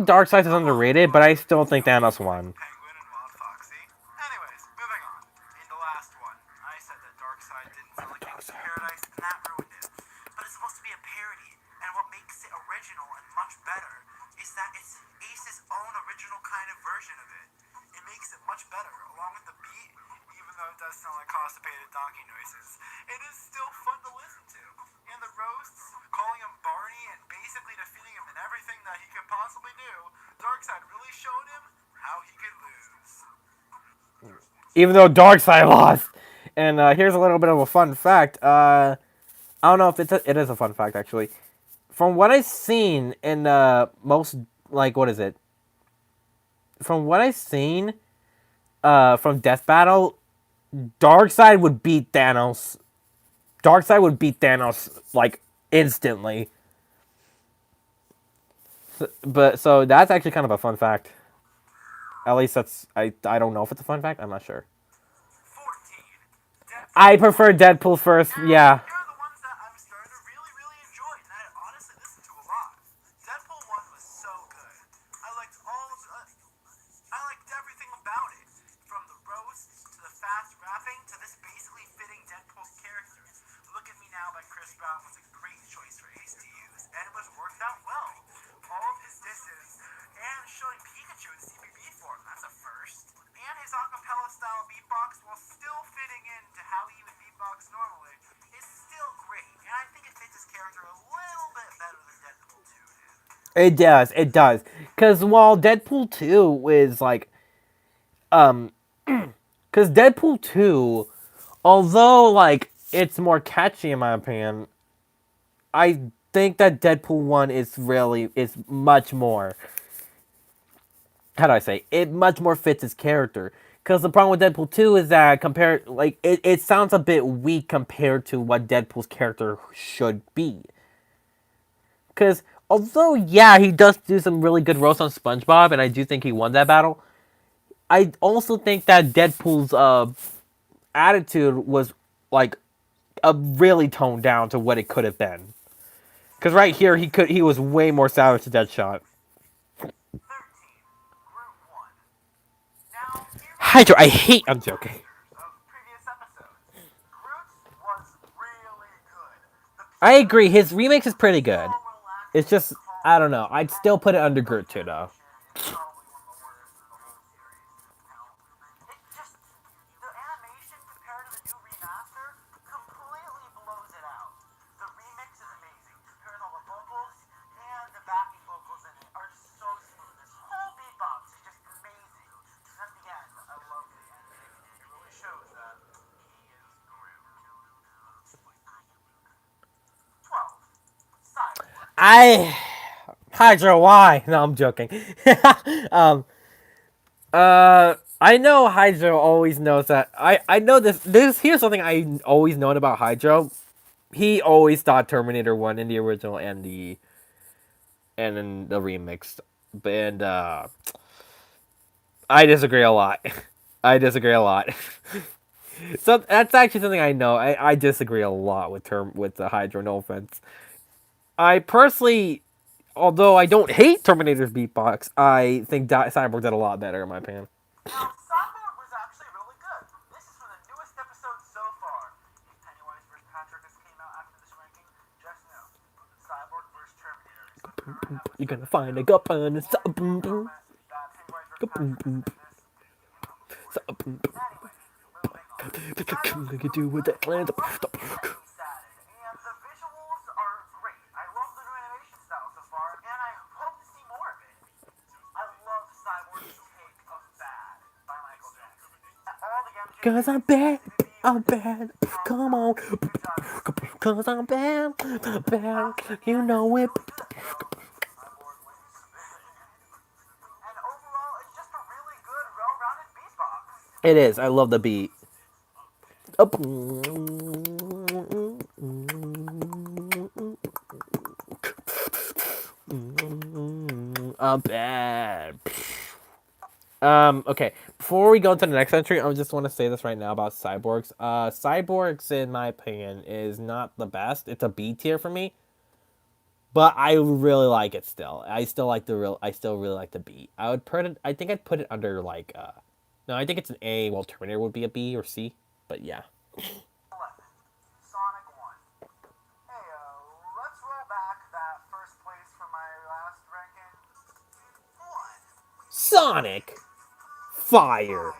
Darkseid is underrated, but I still think Thanos won. Penguin and Wild Foxy. Anyways, moving on. In the last one, I said that Darkseid didn't sound like Gangsta's Paradise, and that ruined it. But it's supposed to be a parody, and what makes it original and much better is that it's Ace's own original kind of version of it. It makes it much better, along with the beat, even though it does sound like constipated donkey noises. It is still fun to listen to. And the roasts, calling him Barney and basically defeating him in everything that he could possibly do, Darkseid really showed him how he could lose. Even though Darkseid lost. And here's a little bit of a fun fact. I don't know if it is a fun fact actually. From what I've seen in most like what is it? From what I've seen from Death Battle, Darkseid would beat Thanos. Darkseid would beat Thanos like instantly. So that's actually kind of a fun fact. At least that's I don't know if it's a fun fact. I'm not sure. 14. Deadpool. I prefer Deadpool first. Yeah. Here are the ones that I'm starting to really, really enjoy, and I honestly listen to a lot. Deadpool 1 was so good. I liked everything about it. From the roasts, to the fast rapping, to this basically fitting Deadpool's character. Look at Me Now by Chris Brown was a great choice for Ace to use, and it was worked out well. All of his disses, and showing Pikachu in CBB form, that's a first. And his acapella style beatbox, while still fitting into how he would beatbox normally, is It does. It does. Because while Deadpool 2 is like, um, because Deadpool 2, although like it's more catchy in my opinion, I think that Deadpool 1 is much more, how do I say, it much more fits his character. Because the problem with Deadpool 2 is that compared, like, it sounds a bit weak compared to what Deadpool's character should be. Because although, yeah, he does do some really good roast on SpongeBob, and I do think he won that battle, I also think that Deadpool's attitude was, like, really toned down to what it could have been. Because right here, he was way more savage to Deadshot. 13. Group 1. Now, here are Hydra, I some hate. I'm quick joking. pointers of previous episodes. Groot was really good. The I agree. purity His of remix is pretty so good. It's relaxing just, and I don't calming. know. I'd And still put it the under fight Groot too, though. animation is probably one of the worst in the whole series. Now, it just, the animation compared to the new remaster completely blows it out. The remix is amazing. Compared all the vocals and the backing vocals in it are just so smooth. This whole beatbox is just amazing. And at the end, I love the ending. It really shows that he is Groot. 12. Cyborg. I Hydra, why? No, I'm joking. um, I know Hydra always knows that. I know this. Here's something I always known about Hydra. He always thought Terminator 1 in the original and in the remix. And I disagree a lot. I disagree a lot. So that's actually something I know. I disagree a lot with the Hydra. No offense. I personally, although I don't hate Terminator's beatbox, I think Cyborg did a lot better in my opinion. Now, Cyborg was actually really good. This is from the newest episode so far. If Pennywise vs. Patrick has came out after this ranking, just know. Cyborg vs. Terminator is the current You're episode. gonna find a The cup only and a comment that Pennywise vs. Patrick isn't in this, you know the score. Anyway, moving on. Cyborg's you really do with good. that I land. love the beat that he started, and the visuals are great. I love the new animation style so far, and I hope to see more of it. I love Cyborg's take of Bad by Michael Jackson. All the MJ Cause I'm music, bad, CBB I'm Rankings, bad. thumbs Come up. on, Good job, CBB. cause I'm bad, bad. After You and it's know it. really good, though. Cyborg wins. And overall, it's just a really good, well-rounded beatbox. It is. I love the beat. I'm bad. Okay. Before we go into the next entry, I just want to say this right now about cyborgs. Cyborgs, in my opinion, is not the best. It's a B tier for me, but I really like it still. I still like the real. I still really like the beat. I would put it. I think I'd put it under like. No, I think it's an A. Well, Terminator would be a B or C, but yeah. 11. Sonic 1. Hey, let's roll back that first place from my last ranking. 1. Sonic Fire. Fire.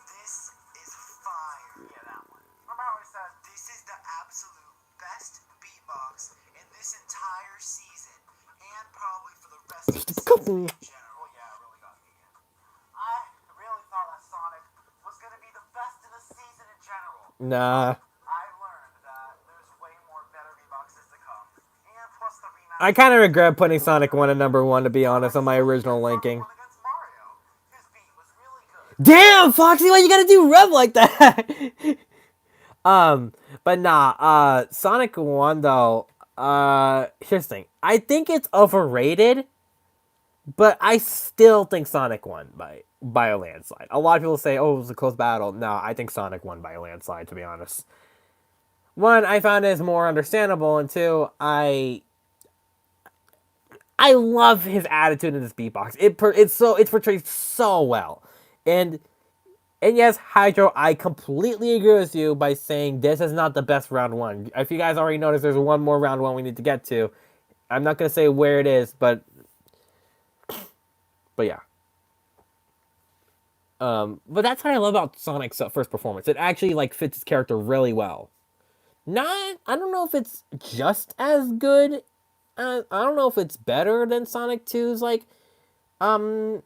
This is fire. Yeah, that one. Remember how I said this is the absolute best beatbox in this entire season, and probably for the rest of the season in general. Yeah, it really got me again. I really thought that Sonic was gonna be the best in the season in general, Nah. but I learned that there's way more better beatboxes to come, and plus the I remaster kind of is regret putting really Sonic 1 good. at number 1, to be honest, on my original Especially Sonic ranking. 1 against Mario. His beat was really good. Damn, Foxy, why you gotta do Rev like that? but nah, Sonic 1 though, here's the thing. I think it's overrated, but I still think Sonic won by a landslide. A lot of people say, oh, it was a close battle. No, I think Sonic won by a landslide, to be honest. One, I found it is more understandable, and two, I love his attitude in this beatbox. It's portrayed so well, and yes, Hydro, I completely agree with you by saying this is not the best round one. If you guys already noticed, there's one more round one we need to get to. I'm not gonna say where it is, but yeah. But that's what I love about Sonic's first performance. It actually like fits his character really well. Not, I don't know if it's just as good I don't know if it's better than Sonic 2's like um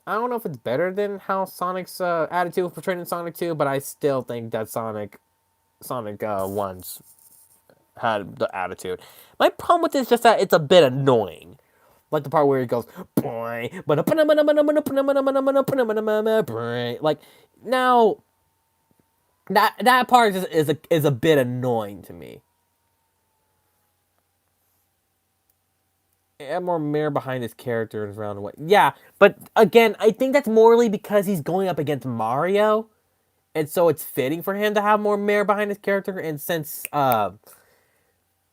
I don't know if it's better than how Sonic's attitude was portrayed in Sonic 2, but I still think that Sonic 1's had the attitude. My problem with it is just that it's a bit annoying. Like the part where he goes, boy, like now that part is a bit annoying to me. Add more mirror behind his character and around the way. Yeah, but again, I think that's morally because he's going up against Mario, and so it's fitting for him to have more mirror behind his character. And since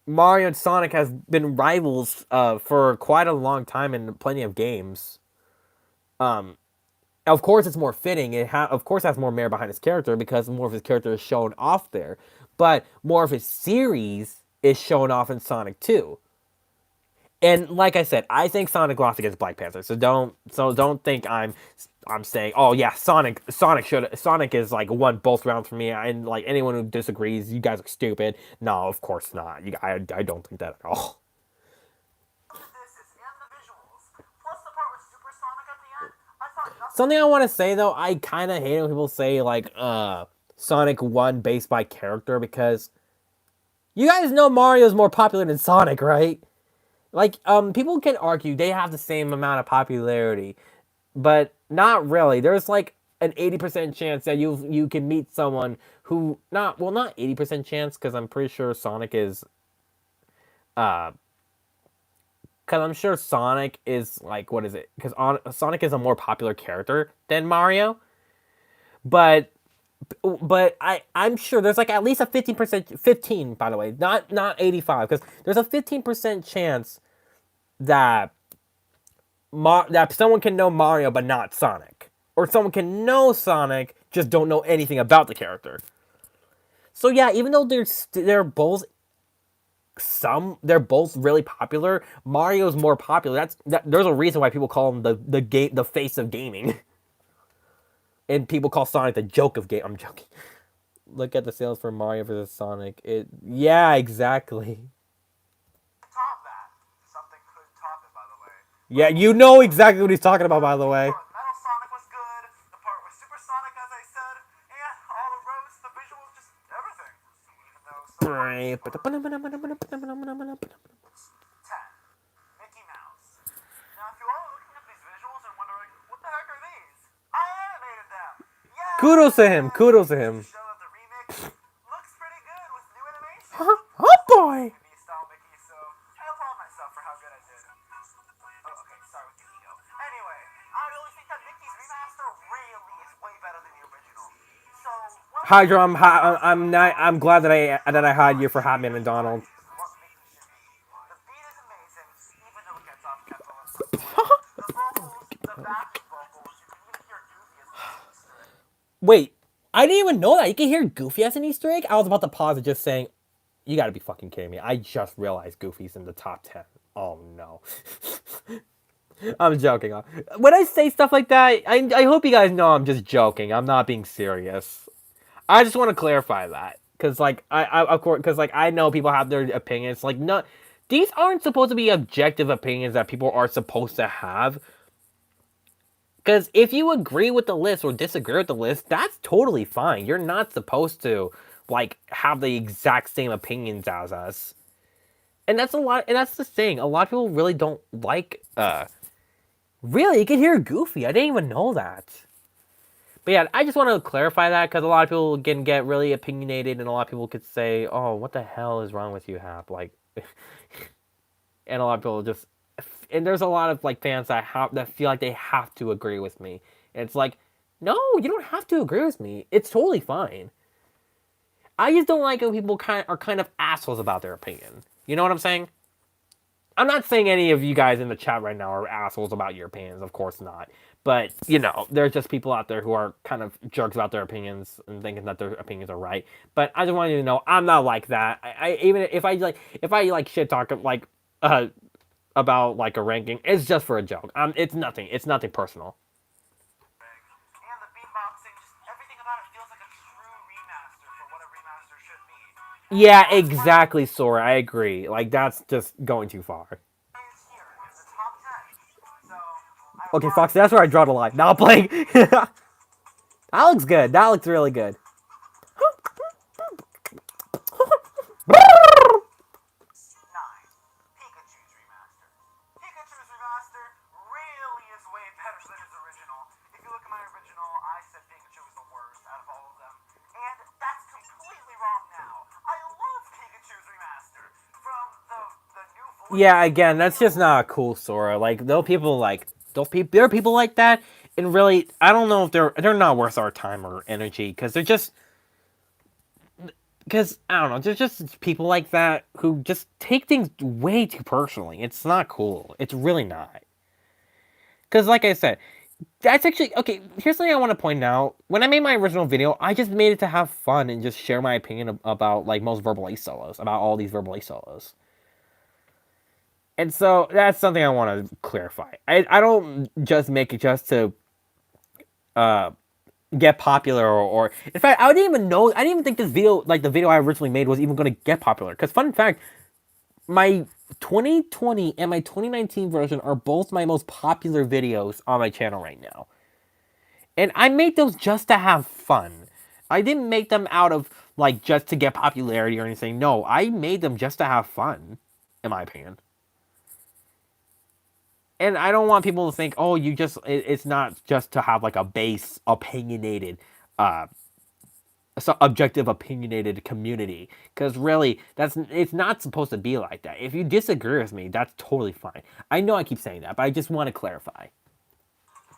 Mario and Sonic has been rivals for quite a long time in plenty of games, um, of course it's more fitting. Of course has more merit behind his character because more of his character is shown off there, but more of his series is shown off in Sonic 2. And like I said, I think Sonic lost against Black Panther. So don't think I'm saying, oh yeah, Sonic is like won both rounds for me, and like anyone who disagrees, you guys are stupid. No, of course not. I don't think that at all. This is and the visuals. Plus the part with Super Sonic at the end. I thought nothing. Something I want to say though, I kind of hate when people say like Sonic won based by character because you guys know Mario's more popular than Sonic, right? Like people can argue they have the same amount of popularity, but not really. There's like an 80% chance that you can meet someone who not 80% chance because I'm pretty sure Sonic is uh because I'm sure Sonic is like what is it? Because Sonic is a more popular character than Mario, but I'm sure there's like at least a 15%, 15 by the way, not 85, because there's a 15% chance that that someone can know Mario but not Sonic, or someone can know Sonic just don't know anything about the character. So yeah, even though they're both really popular, Mario's more popular. There's a reason why people call him the face of gaming, and people call Sonic the joke of game. I'm joking. Look at the sales for Mario versus Sonic. Yeah, exactly. Top that. Something could top it, by the way. Yeah, you know exactly what he's talking about, by the way. Metal Sonic was good. The part with Super Sonic, as I said, and all the roads, the visuals, just everything. Even though some parts. 10. Mickey Mouse. Now, if you all are looking at these visuals and wondering, what the heck are these? I animated them. Kudos to him. Yeah. Kudos to him. Show of the remix looks pretty good with new animation. Oh boy. Me style Mickey, so I applaud myself for how good I did. Oh, okay, sorry with the ego. Anyway, I really think that Mickey's remaster really is way better than the original. So, Hydra, I'm glad that I hired you for Hotman and Donald. what Mickey should be. The beat is amazing, even though it gets off tempo at some point. The vocals, the backing vocals, you can even hear Goofy as an Easter egg. Wait, I didn't even know that. You can hear Goofy as an Easter egg? I was about to pause it just saying, you gotta be fucking kidding me. I just realized Goofy's in the top 10. Oh no. I'm joking. When I say stuff like that, I hope you guys know I'm just joking. I'm not being serious. I just want to clarify that. Because, like, I of course, because, like, I know people have their opinions. Like, no, these aren't supposed to be objective opinions that people are supposed to have. Because if you agree with the list or disagree with the list, that's totally fine. You're not supposed to, like, have the exact same opinions as us. And that's a lot, and that's the thing. A lot of people really don't like, really, you can hear Goofy. I didn't even know that. But yeah, I just want to clarify that because a lot of people can get really opinionated, and a lot of people could say, "Oh, what the hell is wrong with you, Hap?" Like, and a lot of people just, and there's a lot of like fans that feel like they have to agree with me. And it's like, no, you don't have to agree with me. It's totally fine. I just don't like when people are kind of assholes about their opinion. You know what I'm saying? I'm not saying any of you guys in the chat right now are assholes about your opinions. Of course not. But, you know, there's just people out there who are kind of jerks about their opinions and thinking that their opinions are right. But I just want you to know I'm not like that. Even if I shit talk like about like a ranking, it's just for a joke. It's nothing personal. And the beatboxing, just everything about it feels like a true remaster for what a remaster should be. And Yeah, that's why exactly, Sora. I agree. Like that's just going too far. it's here in the top 10. So I Okay, love Fox, that's where I draw the line. Not playing. That looks good. That looks really good. 9. Pikachu's Remaster. Pikachu's Remaster really is way better than his original. If you look at my original, I said Pikachu was the worst out of all of them. And that's completely wrong now. I love Pikachu's Remaster. From the new voice Yeah, acting, again, that's just not cool, Sora. Like, there are people like that, and really, I don't know if they're not worth our time or energy because because I don't know, there's just people like that who just take things way too personally. It's not cool. It's really not. Because, like I said, that's actually okay. Here's something I want to point out. When I made my original video, I just made it to have fun and just share my opinion about like most verbal ace solos, about all these verbal ace solos. And so that's something I want to clarify. I don't just make it just to uh, get popular or in fact I didn't even know I didn't even think this video like the video I originally made was even going to get popular. Because fun fact, my 2020 and my 2019 version are both my most popular videos on my channel right now. And I made those just to have fun. I didn't make them out of like just to get popularity or anything. No, I made them just to have fun, in my opinion. And I don't want people to think, oh, it's not just to have like a base opinionated, uh, so objective opinionated community. Because really, it's not supposed to be like that. If you disagree with me, that's totally fine. I know I keep saying that, but I just want to clarify.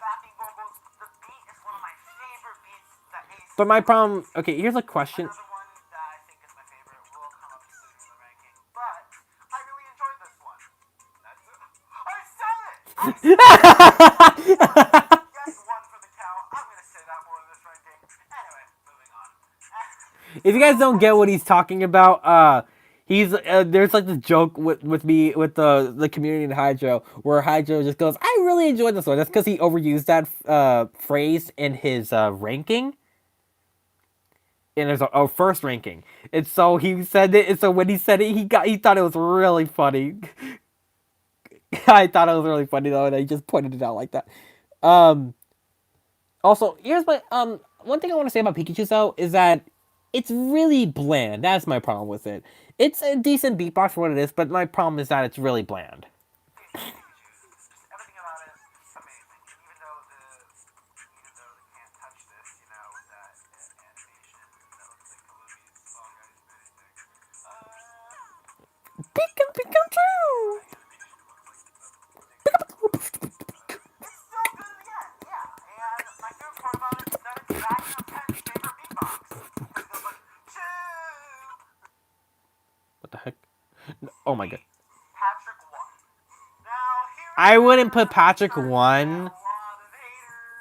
backing vocals. The beat is one of my favorite beats that Ace But my ever problem, released. okay, here's a question. Another one that I think is my favorite will come up soon in the ranking, but I really enjoyed this one. That's it. I said it! I said it! One. Yes, one for the count. I'm gonna say that more in this ranking. Anyway, moving on. If you So, guys don't get what he's talking about, he's there's like this joke with me with the community in Hydro where Hydro just goes, I really enjoyed this one. That's because he overused that phrase in his ranking in his first ranking, and so he said it. And so when he said it, he thought it was really funny. I thought it was really funny though, and I just pointed it out like that. Um, Also, here's my one thing I want to say about Pikachu though is that it's really bland. That's my problem with it. It's a decent beatbox for what it is, but my problem is that it's really bland. Pikachu, just everything about it, amazing. Even though they can't touch this, that animation that looks like Columbia Fall Guys and anything. Pika Pikachu. My animation looks like the thing from it's still good in the end, yeah. And my favorite part about it is that it's backing up Ken's favorite beatbox. It goes like, choo! What the heck? Oh my god. Patrick won. Now, here's I where wouldn't put I'm Patrick starting to get a one. lot of haters.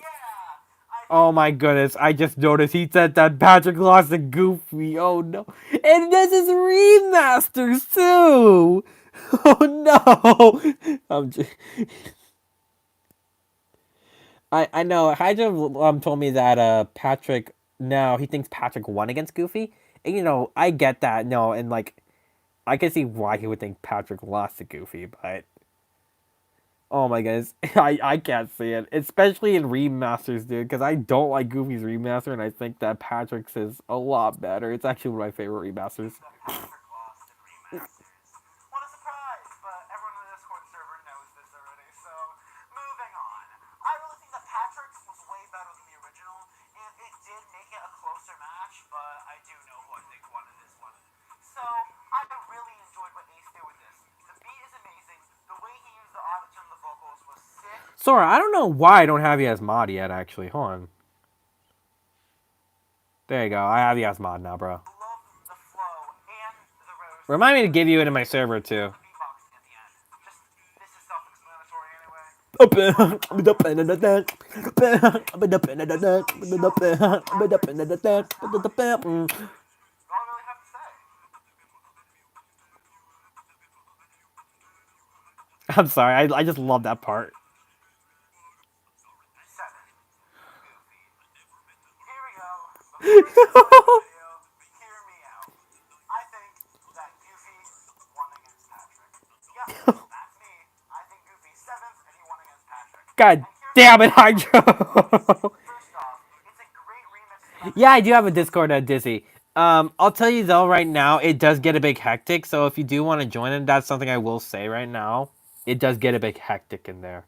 Yeah, I Oh think my goodness! I just noticed he said that Patrick lost to Goofy. Oh no! And this is remasters too. Oh no! I'm just. I know Hydra told me that Patrick no he thinks Patrick won against Goofy, and I get that no, and like I can see why he would think Patrick lost to Goofy, but oh my goodness, I can't see it, especially in remasters, dude, because I don't like Goofy's remaster, and I think that Patrick's is a lot better. It's actually one of my favorite remasters. that Patrick lost in remasters. What a surprise! But everyone on the Discord server knows this already. So, moving on. I really think that Patrick's was way better than the original, and it did make it a closer match. But I do know who I think won in this one. So, I really enjoyed what Ace did with this. The beat is amazing. The way he used the autotune and the vocals was sick. Sora, I don't know why I don't have you as mod yet. Actually, hold on. There you go. I have you as mod now, bro. Love the flow and the roast. Remind me to give you it in my server too. The beatboxing at the end. Just, this is self-explanatory anyway. All I really have to say. I'm sorry, I just love that part. 7. Goofy. Here we go. Before we get started with the video, hear me out. That's me. I think Goofy's 7th, and he won against Patrick. God And here's damn it, why. Hydro. First off, it's a great remix about the Yeah, I do have a Simpsons. Discord at Dizzy. I'll tell you though, right now it does get a bit hectic. So if you do want to join it, that's something I will say right now. It does get a bit hectic in there.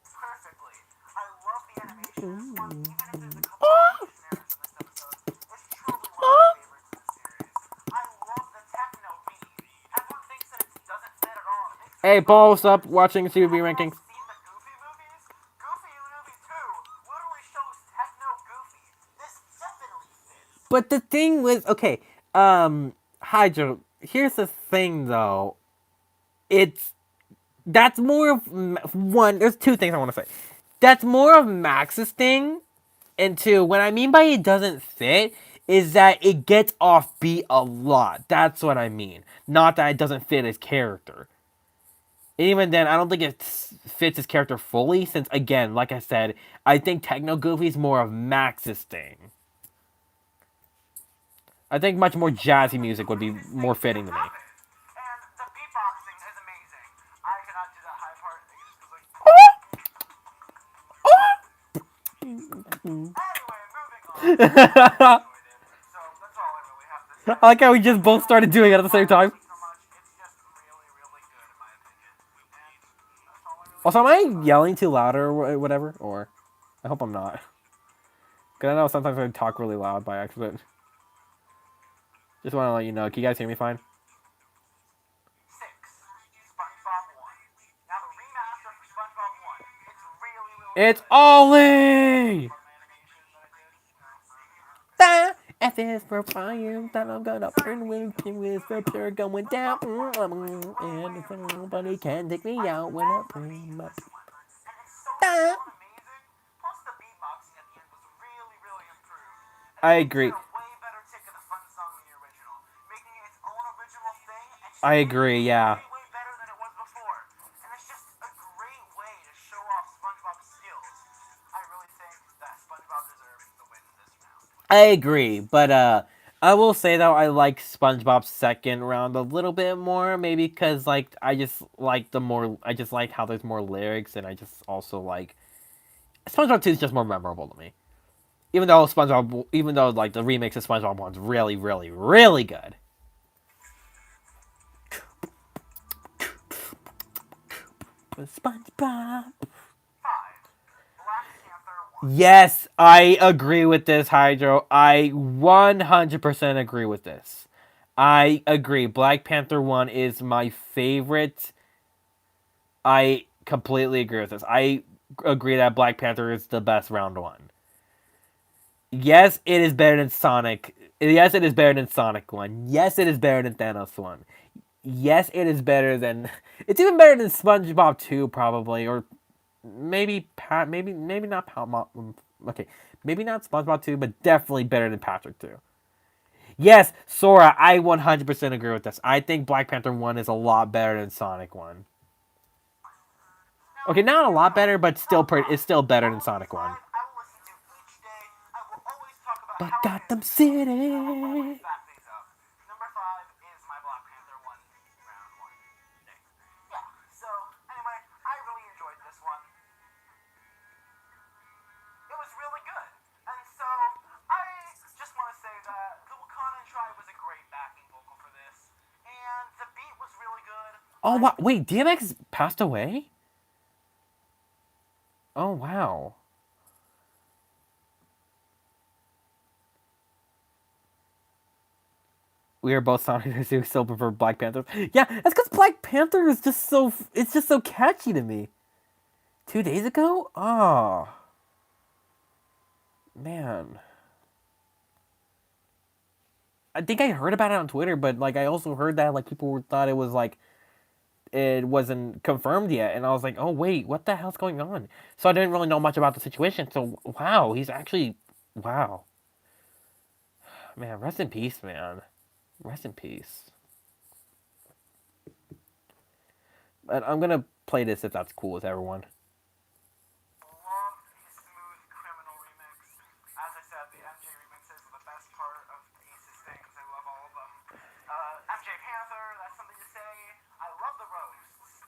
Perfectly. I love the animation in this one, even if there's a couple animation errors in this episode. It's truly one of my favorites in the series. I love the techno beat. Everyone thinks that it doesn't fit at all, and it makes it Hey, so Paul, what's up? good. Watching Have CBB you all Rankings. seen the Goofy movies? Goofy Movie 2 literally shows techno Goofy. This definitely fits. But the thing with Hydro. Here's the thing though. It's that's more of one. There's two things I want to say. That's more of Max's thing, and two, what I mean by it doesn't fit is that it gets offbeat a lot. That's what I mean. Not that it doesn't fit his character. And even then, I don't think it fits his character fully. Since again, like I said, I think Techno Goofy is more of Max's thing. I think much more jazzy music would be more fitting to me. And the beatboxing is amazing. I cannot do that high part. It just goes like. Anyway, moving on. I enjoyed it. So that's all I really have to say. I like how we just both started doing it at the same time. So much. It's just really, really good in my opinion. And that's all I really Also, am have to say I about it. yelling too loud or whatever? Or I hope I'm not. Because I know sometimes I talk really loud by accident. Just want to let you know. Can you guys hear me fine? 6. SpongeBob 1. Now the remaster for SpongeBob 1. It's really, really It's good. Ollie! From animation that I did. F is for fire, that I'm gonna burn with Q is for pure going down. And if nobody can take me out when I bring my. And it's so chill and amazing. Plus the beatboxing at the end was really, really improved. And I it makes agree. it a way better take of the fun song than the original, making it its own original thing and just I making agree, it yeah. way, way better than it was before. And it's just a great way to show off SpongeBob's skills. I really think that SpongeBob deserves the win this round. I agree, but I will say though I like SpongeBob's second round a little bit more, maybe because like I just like I just like how there's more lyrics, and I just also like SpongeBob 2 is just more memorable to me. Even though like the remix of SpongeBob 1's really, really, really good. SpongeBob. 5. Black Panther 1. Yes, I agree with this, Hydro. I 100% agree with this. I agree. Black Panther 1 is my favorite. I completely agree with this. I agree that Black Panther is the best round 1. Yes, it is better than Sonic. Yes, it is better than Sonic 1. Yes, it is better than Thanos 1. Yes, it is better than. It's even better than SpongeBob 2, probably. Or maybe not okay, maybe not SpongeBob 2, but definitely better than Patrick 2. Yes, Sora, I 100% agree with this. I think Black Panther 1 is a lot better than Sonic 1. Okay, not a lot better, but it's still better than Sonic 1. I will listen to each day. I will always talk about But how it Gotham is. City. I will always back things up. Number 5 is my Black Panther 1 round 1 thing. Yeah, so anyway, I really enjoyed this one. It was really good. And so, I just want to say that the Wakandan tribe was a great backing vocal for this. And the beat was really good. Oh, wow. Wait, DMX passed away? Oh, wow. We are both Sonic who still prefer Black Panther. Yeah, that's because Black Panther is just so. It's just so catchy to me. 2 days ago? Oh. Man. I think I heard about it on Twitter, but like I also heard that like people thought it was like it wasn't confirmed yet, and I was like, oh wait, what the hell's going on? So I didn't really know much about the situation. So wow, he's actually wow, man, rest in peace, man, rest in peace. But I'm gonna play this if that's cool with everyone. Love his smooth criminal remix. As I said, the MJ remixes are the best part of Ace's things. I love all of them. MJ Panther, that's something to say. I love the roasts.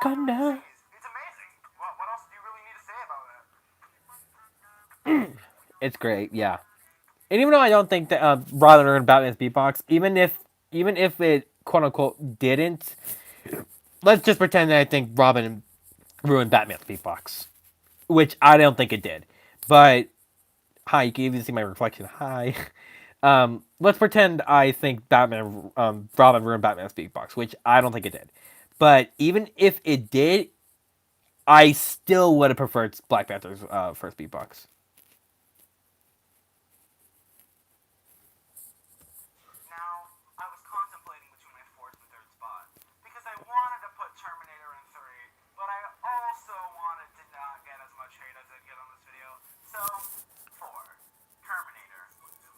Wakanda. It's amazing. What else do you really need to say about it? It's great, yeah. And even though I don't think that Robin earned Batman's beatbox, even if it quote unquote didn't, let's just pretend that I think Robin ruined Batman's beatbox, which I don't think it did. But hi, you can even see my reflection. Hi. Let's pretend I think Robin ruined Batman's beatbox, which I don't think it did. But even if it did, I still would have preferred Black Panther's first beatbox. Now, I was contemplating between my fourth and third spot because I wanted to put Terminator in three, but I also wanted to not get as much hate as I get on this video. So, four, Terminator.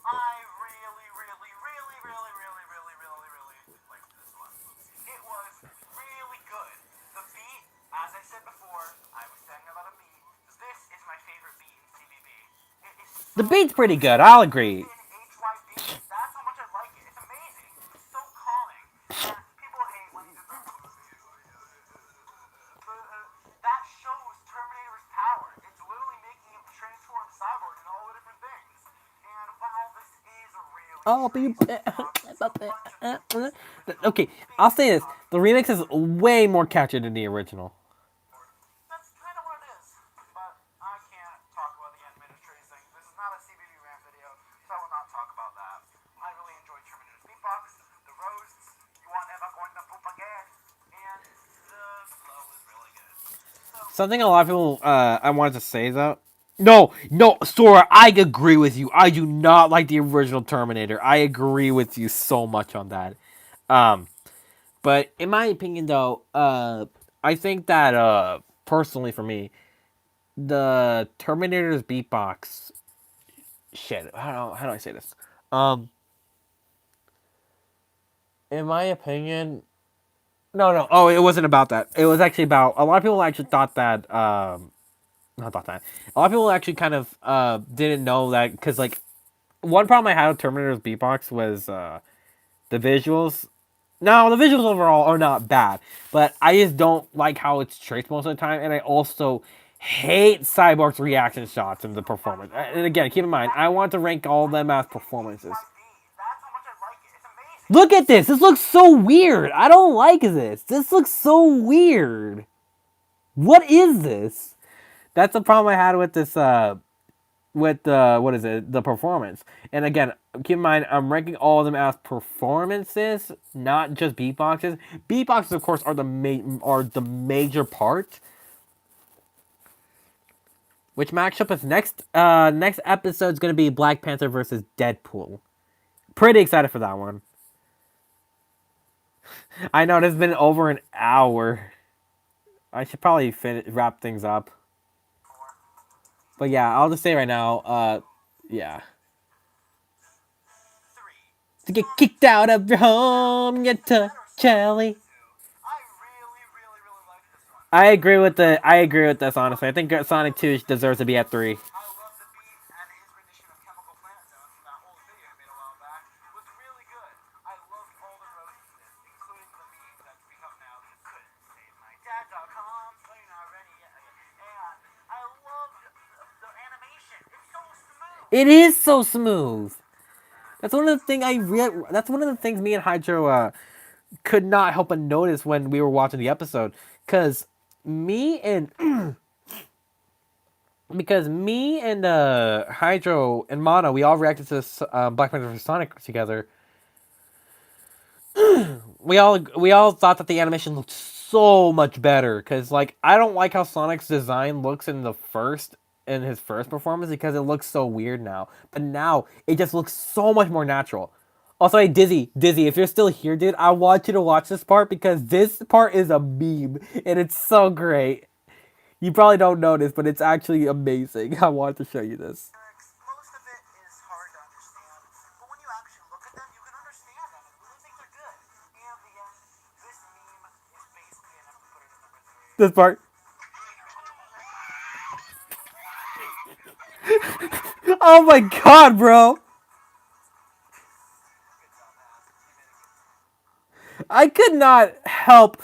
I really, really, really, really, really, really, really, really liked this one. It was really good. The beat, as I said before, I was saying about a beat. This is my favorite beat in CBB. It is The so beat's pretty good. good. I'll agree. In HYB, that's how much I like it. It's amazing. It's so calming. And people hate when he does that shows Terminator's power. It's literally making him transform cyborg and all the different things. And while this is a really Oh, strange beatbox, it's a bunch of people original okay. I'll big say this: beatbox. the remix is way more catchy than the original. That's kind of what it is. But I can't talk about the animated tracing. This is not a CBB rant video, so I will not talk about that. I really enjoyed Terminator's beatbox, the roasts, you are never going to poop again, and the flow is really good. So, Something a lot of people I wanted to say though. No, no, Sora, I agree with you. I do not like the original Terminator. I agree with you so much on that. Um, but in my opinion, though, I think that personally for me, the Terminator's beatbox. Shit, how do I say this? Um, in my opinion, no, no. Oh, it wasn't about that. It was actually about a lot of people actually thought that. Not thought that. A lot of people actually kind of didn't know that because like one problem I had with Terminator's beatbox was the visuals. No, the visuals overall are not bad, but I just don't like how it's traced most of the time, and I also hate Cyborg's reaction shots in the performance. And again, keep in mind, I want to rank all of them as performances. HYB, that's how much I like it. It's amazing. Look at this. This looks so weird. I don't like this. This looks so weird. What is this? That's the problem I had with this with the what is it, the performance. And again, keep in mind I'm ranking all of them as performances, not just beatboxes. Beatboxes of course are the major part. Which matchup is next next episode is going to be Black Panther versus Deadpool. Pretty excited for that one. I know it's been over an hour. I should probably wrap things up. But yeah, I'll just say right now, yeah. To get kicked out of your home, get to jelly. I really, really, really like this one. I agree with this honestly. I think Sonic 2 deserves to be at 3. I love the beat and his rendition of Chemical Plant Zone from that old video I made a while back. It was really good. I loved all the roasts in this, including the meme that's become now couldn't save my dad.com, so you're not ready yet. And I loved the animation. It's so smooth. It is so smooth. That's one of the thing that's one of the things me and Hydro could not help but notice when we were watching the episode cuz me and because me and Hydro and Mana, we all reacted to Black Panther vs Sonic together. We all thought that the animation looked so much better because like I don't like how Sonic's design looks in his first performance because it looks so weird now. But now it just looks so much more natural. Also, hey Dizzy, if you're still here, dude, I want you to watch this part because this part is a meme and it's so great. You probably don't notice, but it's actually amazing. I wanted to show you this. Most of it is hard to understand, but when you actually look at them, you can understand them and really think they're good. And the end, this meme is basically enough to put it in number three. This part. Oh my god, bro. I could not help.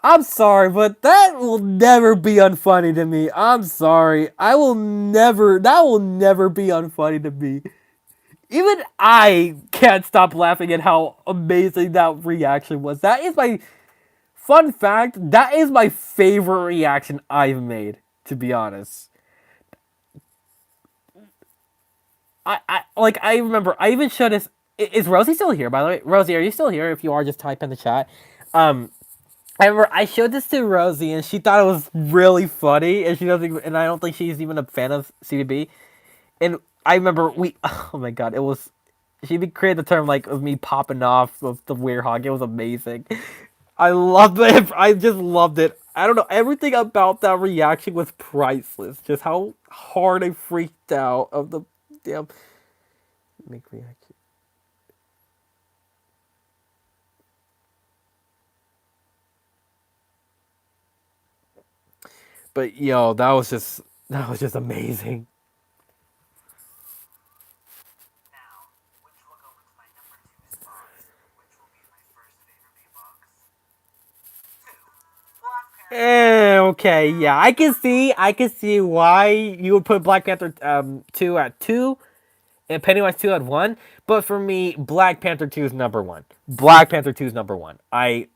I'm sorry, but that will never be unfunny to me. I'm sorry. I will never. That will never be unfunny to me. Even I can't stop laughing at how amazing that reaction was. That is my fun fact. That is my favorite reaction I've made. To be honest, I remember. I even showed this. Is Rosie still here? By the way, Rosie, are you still here? If you are, just type in the chat. Um, I remember I showed this to Rosie and she thought it was really funny and she doesn't and I don't think she's even a fan of CBB. And I remember we oh my god, it was she created the term like of me popping off of the weird hog. It was amazing. I loved it. I just loved it. I don't know, everything about that reaction was priceless. Just how hard I freaked out of the damn make reaction. But yo, that was just amazing. Now, which will go into my number two spot, which will be my first favorite beatbox. Two, Black Panther. Okay, yeah, I can see why you would put Black Panther 2 at 2 and Pennywise 2 at 1, but for me, Black Panther 2 is number 1. Black Panther 2 is number 1. I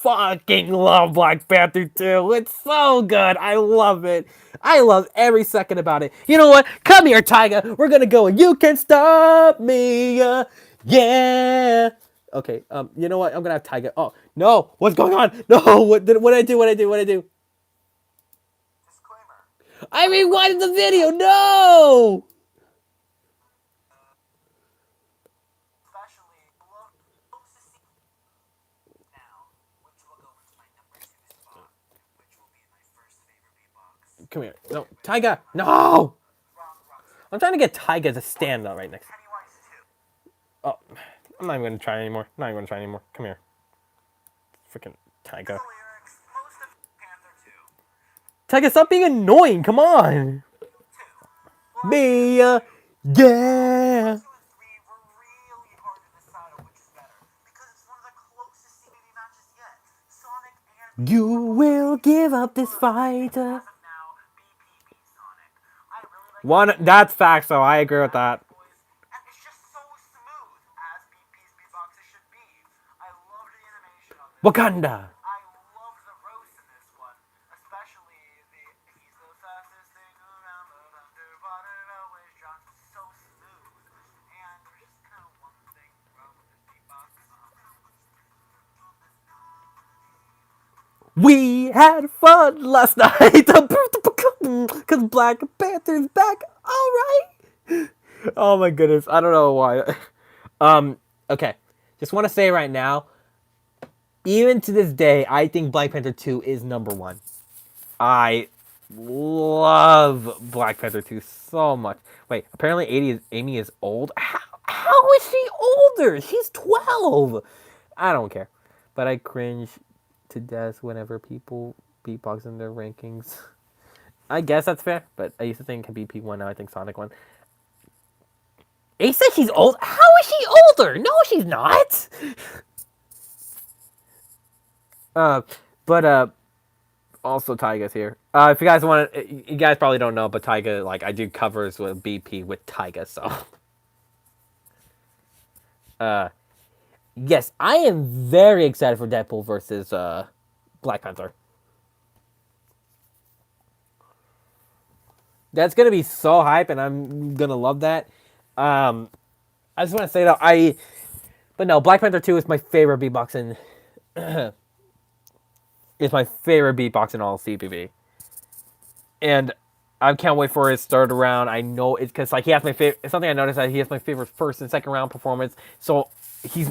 fucking love Black Panther 2. It's so good. I love it. I love every second about it. You know what? Come here, Tyga. We're gonna go and you can stop me. Yeah. Okay. You know what? I'm gonna have Tyga. Oh no! What's going on? No. What did I do? What did I do? What did I do? Disclaimer. I rewinded the video. No. Especially, love to see. Now, which will go into my number two spot, which will be my first favorite beatbox. Come here. No, Tyga. No. Wrong, wrong. I'm trying to get Tyga to stand up right next. Pennywise 2. Oh, I'm not even gonna try anymore. I'm not even gonna try anymore. Come here. Freaking Tyga. The lyrics, most of Panther 2. Tyga, stop being annoying. Come on. 2. Black Me, Panther 2. yeah. 2 and 3 were really hard to decide on which is better because it's one of the closest CBB matches yet. Sonic and You BP were both will give up but this fight. as of now, BP beat Sonic. I really like One, the that's facts, though. I agree with that. boys, and it's just so smooth as BP's beatboxes should be. I love the animation on this. Wakanda. I love the roast in this one, especially the he's the fastest thing around the underwater always drops so smooth. And there's just kind of one thing wrong with this beatbox. We had fun last night. Because Black Panther's back. All right. Oh my goodness. I don't know why. Okay. Just want to say right now, even to this day, I think Black Panther 2 is number 1. I love Black Panther 2 so much. Wait, apparently Amy is old. How is she older? She's 12. I don't care. But I cringe to death whenever people beatbox in their rankings. I guess that's fair, but I used to think BP won, now I think Sonic won. Ace said she's old. How is she older? No, she's not. But also Tyga's here. If you guys want to, you guys probably don't know, but Tyga, like, I do covers with BP with Tyga, so. Yes, I am very excited for Deadpool versus Black Panther. That's gonna be so hype, and I'm gonna love that. I just want to say though, but no, Black Panther 2 is my favorite beatboxing. Is my favorite beatbox in all of CBB, and I can't wait for his third round. I know it's because like he has my favorite. It's something I noticed that he has my favorite first and second round performance. So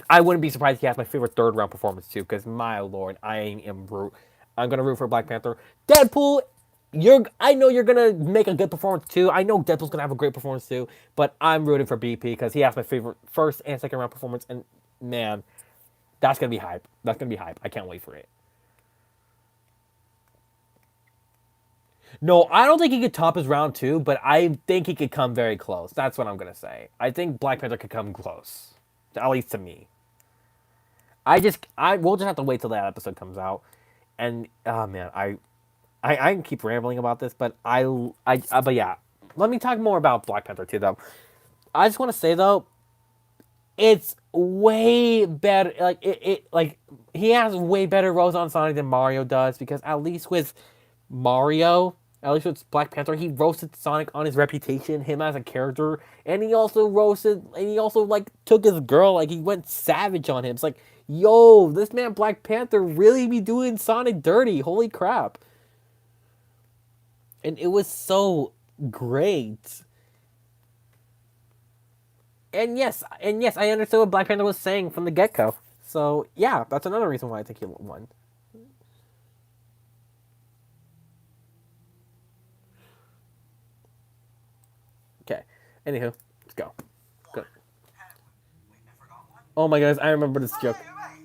I wouldn't be surprised if he has my favorite third round performance too. Because my lord, I'm gonna root for Black Panther. Deadpool, I know you're gonna make a good performance too. I know Deadpool's gonna have a great performance too. But I'm rooting for BP because he has my favorite first and second round performance. And man, that's gonna be hype. That's gonna be hype. I can't wait for it. No, I don't think he could top his round 2, but I think he could come very close. That's what I'm gonna say. I think Black Panther could come close, at least to me. I we'll just have to wait till that episode comes out. And oh man, I can keep rambling about this, but but yeah, let me talk more about Black Panther 2 though. I just want to say though, it's way better. Like like he has way better roles on Sonic than Mario does because at least with Mario, at least with Black Panther, he roasted Sonic on his reputation, him as a character, and he also like took his girl, like he went savage on him. It's like, yo, this man Black Panther really be doing Sonic dirty. Holy crap! And it was so great. And yes, I understood what Black Panther was saying from the get go. So yeah, that's another reason why I think he won. Okay. Anywho, let's go. Go. Wait, I forgot one. Oh my goodness, I remember this Oh, joke. yeah, you're right.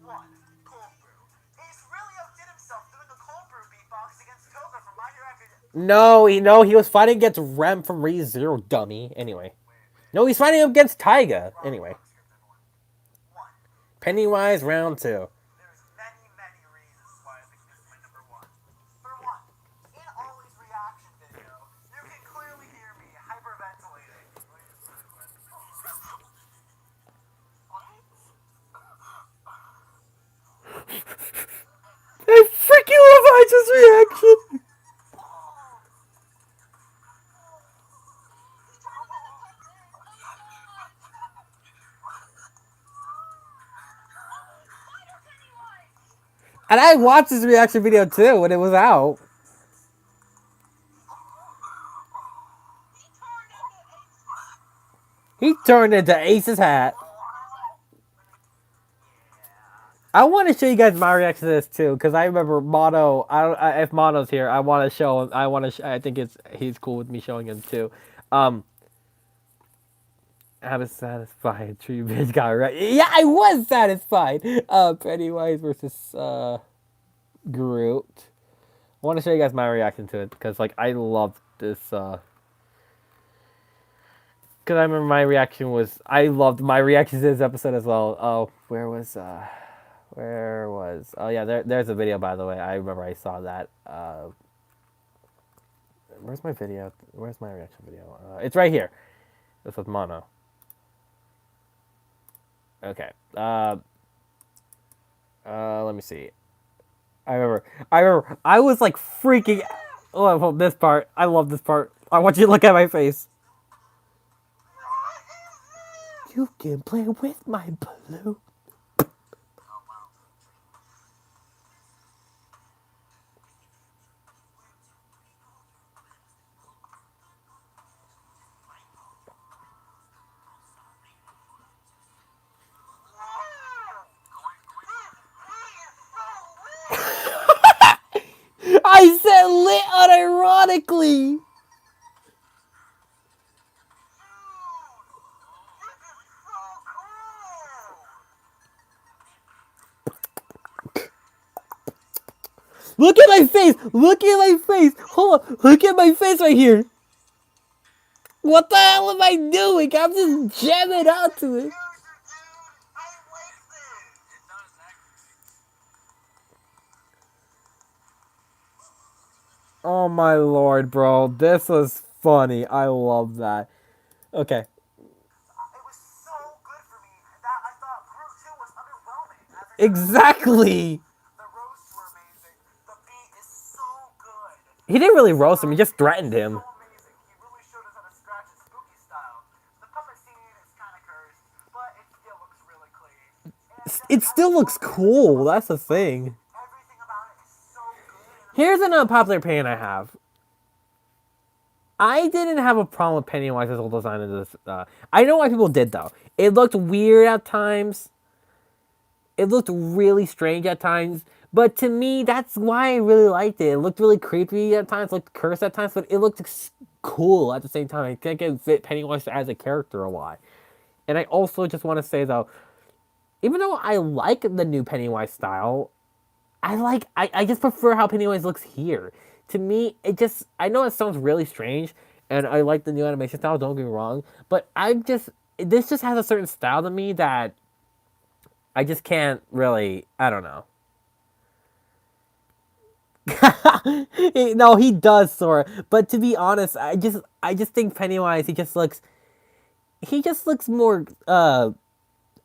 One, cold brew. Ace really outdid himself doing a cold brew beatbox against Toga from My Hero Academia. No, he was fighting against Rem from ReZero, dummy. Anyway. No, he's fighting against Taiga. Anyway. Wrong script, everyone. One, Pennywise round two. there's many, many reasons why I think this is my number one. For one, in Ollie's reaction video, you can clearly hear me hyperventilating. I freaking love Ice's reaction. And I watched his reaction video too when it was out. He turned into Ace's hat. I want to show you guys my reaction to this too, because I remember Mono. If Mono's here, I want to show him. I think he's cool with me showing him too. I was satisfied. Tree bitch got it right. Yeah, I was satisfied. Pennywise versus Groot. I want to show you guys my reaction to it because like I loved this. Because I remember my reaction was I loved my reaction to this episode as well. Oh, where was? Oh yeah, there's a video by the way. I remember I saw that. Where's my video? Where's my reaction video? It's right here. This was Mono. Okay. Let me see. I remember. I was like freaking. Oh, well, this part. I love this part. I want you to look at my face. You can play with my balloon. I said lit unironically. Look at my face. Look at my face. Hold on. Look at my face right here. What the hell am I doing? I'm just jamming out to it. Oh my lord, bro. This was funny. I love that. Okay. It was so good for me that I thought Groot 2 was underwhelming. Exactly. The roasts were amazing. The beat is so good. He didn't really roast him. He just threatened him. So amazing. He really showed us how to scratch his spooky style. The puppet scene is kind of cursed, but it still looks really clean. It still looks cool. That's the thing. Everything about it is so good. Here's an unpopular opinion I have. I didn't have a problem with Pennywise's whole design of this. I know why people did though. It looked weird at times. It looked really strange at times. But to me, that's why I really liked it. It looked really creepy at times, looked cursed at times, but it looked cool at the same time. I think it fit Pennywise as a character a lot. And I also just want to say though, even though I like the new Pennywise style, I just prefer how Pennywise looks here. To me, I know it sounds really strange, and I like the new animation style, don't get me wrong, but this just has a certain style to me that I just can't really. I don't know. No, he does Sora, but to be honest, I just think Pennywise he just looks more I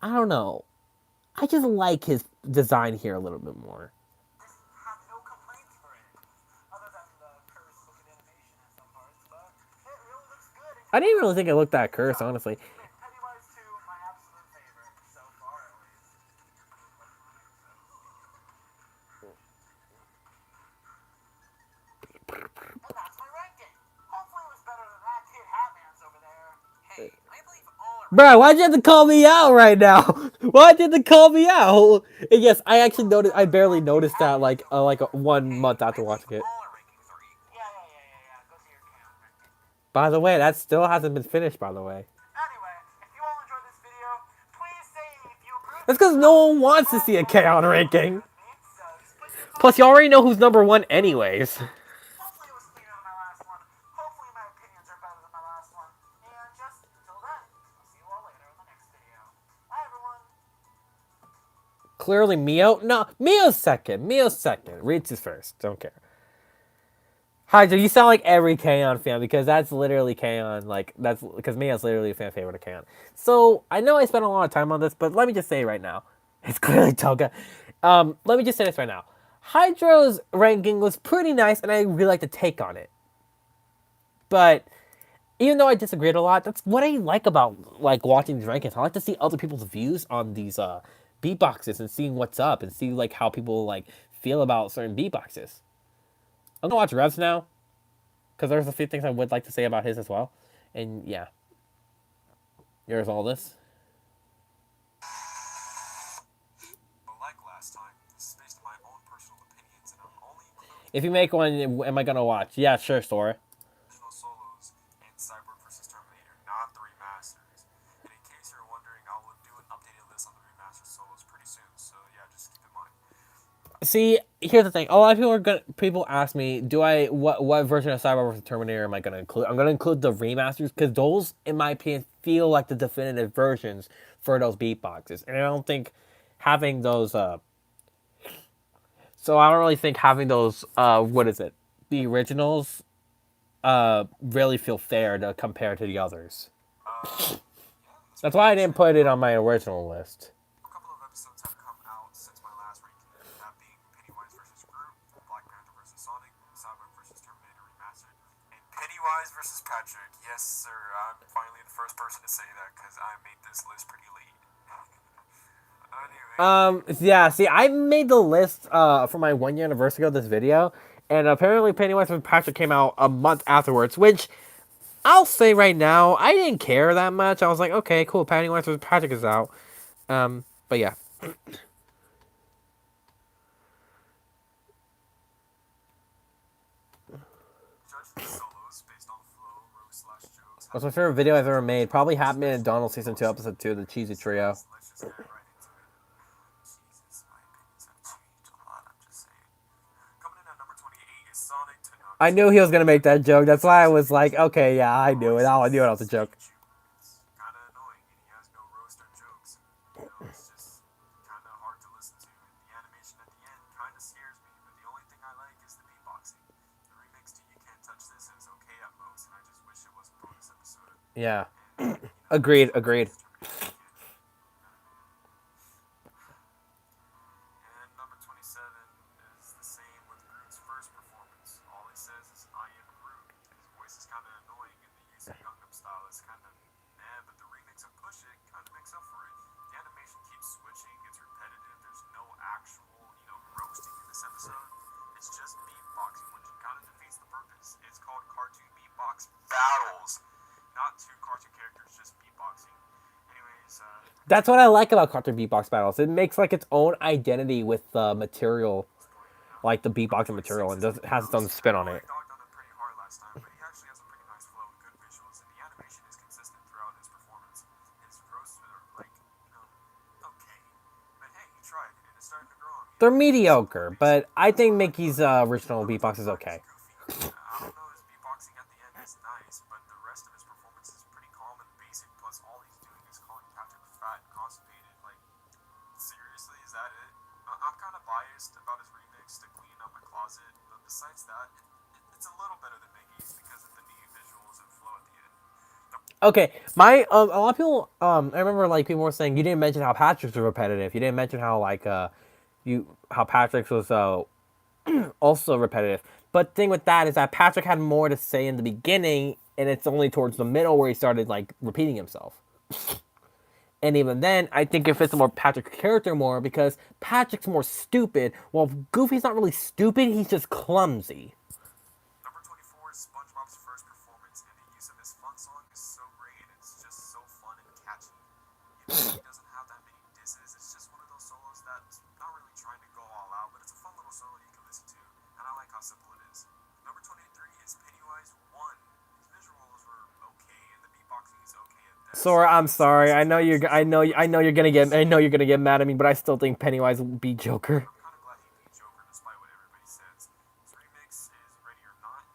don't know. I just like his design here a little bit more. Have no complaints for it, other than the curse looking animation in some parts, but it really looks good. And I didn't really think it looked that cursed, yeah, honestly. Pennywise 2, my absolute favorite so far, at least. And that's my ranking. Hopefully, it was better than that kid Hatman's over there. Hey, I believe all our Bro, why'd you have to call me out right now? Why'd you have to call me out? And yes, I actually noticed. I barely noticed that like 1 month after watching it. rankings are equal. Yeah. Go to your count ranking. By the way, that still hasn't been finished. By the way, Anyway, if you all enjoyed this video, please say if you agree that's with because me no or one wants to see a chaos disagree ranking. with me. So just put your Plus, you comments already know who's number one, anyways. Hopefully it was cleaner than my last one. Hopefully my opinions are better than my last one. And just until then, I'll see you all later in the next video. Bye everyone. Clearly, Mio. No, Mio's second. Mio's second. Reeds is first. Don't care. Hydra, you sound like every K-On! Fan because that's literally K-On! Like that's because Mio's literally a fan favorite of K-On! So I know I spent a lot of time on this, but let me just say right now, it's clearly Toga. Let me just say this right now. Hydro's ranking was pretty nice, and I really like the take on it. But even though I disagreed a lot, that's what I like about like watching these rankings. I like to see other people's views on these beatboxes and seeing what's up and see like how people like feel about certain beatboxes. I'm gonna watch Revs now because there's a few things I would like to say about his as well. And yeah, here's all this. But like last time, this is based on my own personal opinions, and I'm only including If you make one, am I gonna watch? Yeah, sure, Sora. original solos and Cyborg vs. Terminator, not the remasters. And in case you're wondering, I will do an updated list on the remastered solos pretty soon, so yeah, just keep in mind. See, here's the thing. A lot of people ask me, do I what version of Cyber vs. Terminator am I gonna include? I'm gonna include the remasters because those, in my opinion, feel like the definitive versions for those beatboxes, and I don't think having those. So I don't really think having those. What is it? The originals. Really feel fair to compare to the others. Yeah, That's why I didn't put it on my original list. a couple of episodes have come out since my last ranking, that being Pennywise vs. Groot, Black Panther vs. Sonic, Cyborg vs. Terminator Remastered, and Pennywise vs. Patrick. Yes, sir, I'm finally the first person to say that because I made this list pretty late. Anyway, Yeah, see, I made the list for my 1 year anniversary of this video, and apparently Pennywise vs. Patrick came out a month afterwards, which I'll say right now, I didn't care that much. I was like, okay, cool, Pennywise vs. Patrick is out. But yeah. judge the solos based on flow, roast/jokes. What's my favorite video I've ever made? Probably Hatman and Donald Season 2, Episode 2, The Cheesy Trio. Let's just get right into it. Jesus, my opinions have changed a lot, I'm just saying. Coming in at number 28 is Sonic Tanuki. I knew he was going to make that joke. That's why I was like, okay, yeah, I knew it. I knew it was a joke. It's kind of annoying, and he has no roast or jokes. And, it's just kind of hard to listen to. And the animation at the end kind of scares me. But the only thing I like is the beatboxing. The remix to You Can't Touch This is okay at most, and I just wish it was a bonus episode. Yeah. And, Agreed, agreed. And number 27 is the same with Groot's first performance. All he says is, I am Groot. His voice is kind of annoying, and the use of Gangnam Style is kind of meh, but the remix of Push It kind of makes up for it. The animation keeps switching, it's repetitive, there's no actual, roasting in this episode. It's just beatboxing, which kind of defeats the purpose. It's called Cartoon Beatbox Battles. Not two cartoon characters, just beatboxing. Anyways, That's what I like about Cartoon Beatbox Battles. It makes like its own identity with the material, like the beatboxing material, and has its own spin on it. I dogged on him pretty hard last time, but he actually has a pretty nice flow and good visuals, and the animation is consistent throughout his performance. His roasts are okay. But hey, he tried, and it's starting to grow on me. They're mediocre, but I think Mickey's original beatbox is okay. Goofy. I don't know, his beatboxing at the end is nice, but the rest of his performance is pretty calm and basic, plus all he's doing is calling Patrick fat and constipated. Like, seriously? is that it? I'm kind of biased about his remix to Clean Up My Closet, but besides that, it's a little better than Miggy's because of the neat visuals and flow at the end. Okay, my a lot of people I remember like people were saying you didn't mention how Patrick's was repetitive. You didn't mention how like you how Patrick's was also repetitive. But the thing with that is that Patrick had more to say in the beginning, and it's only towards the middle where he started like repeating himself. And even then, I think it fits more Patrick's character more because Patrick's more stupid, while Goofy's not really stupid. He's just clumsy. Number 24 is SpongeBob's first performance, and the use of his fun song is so great. It's just so fun and catchy. Even though he doesn't have that many disses, it's just one of those solos that's not really trying to go all out, but it's a fun little solo you can listen to, and I like how simple it is. Number 23 is Pennywise 1. His visuals were okay, and the beatboxing is okay at best. Sora, I'm sorry. I know you're gonna get. I know you're gonna get mad at me, but I still think Pennywise will beat Joker. I'm kind of glad he beat Joker despite what everybody says. His remix is Ready or Not,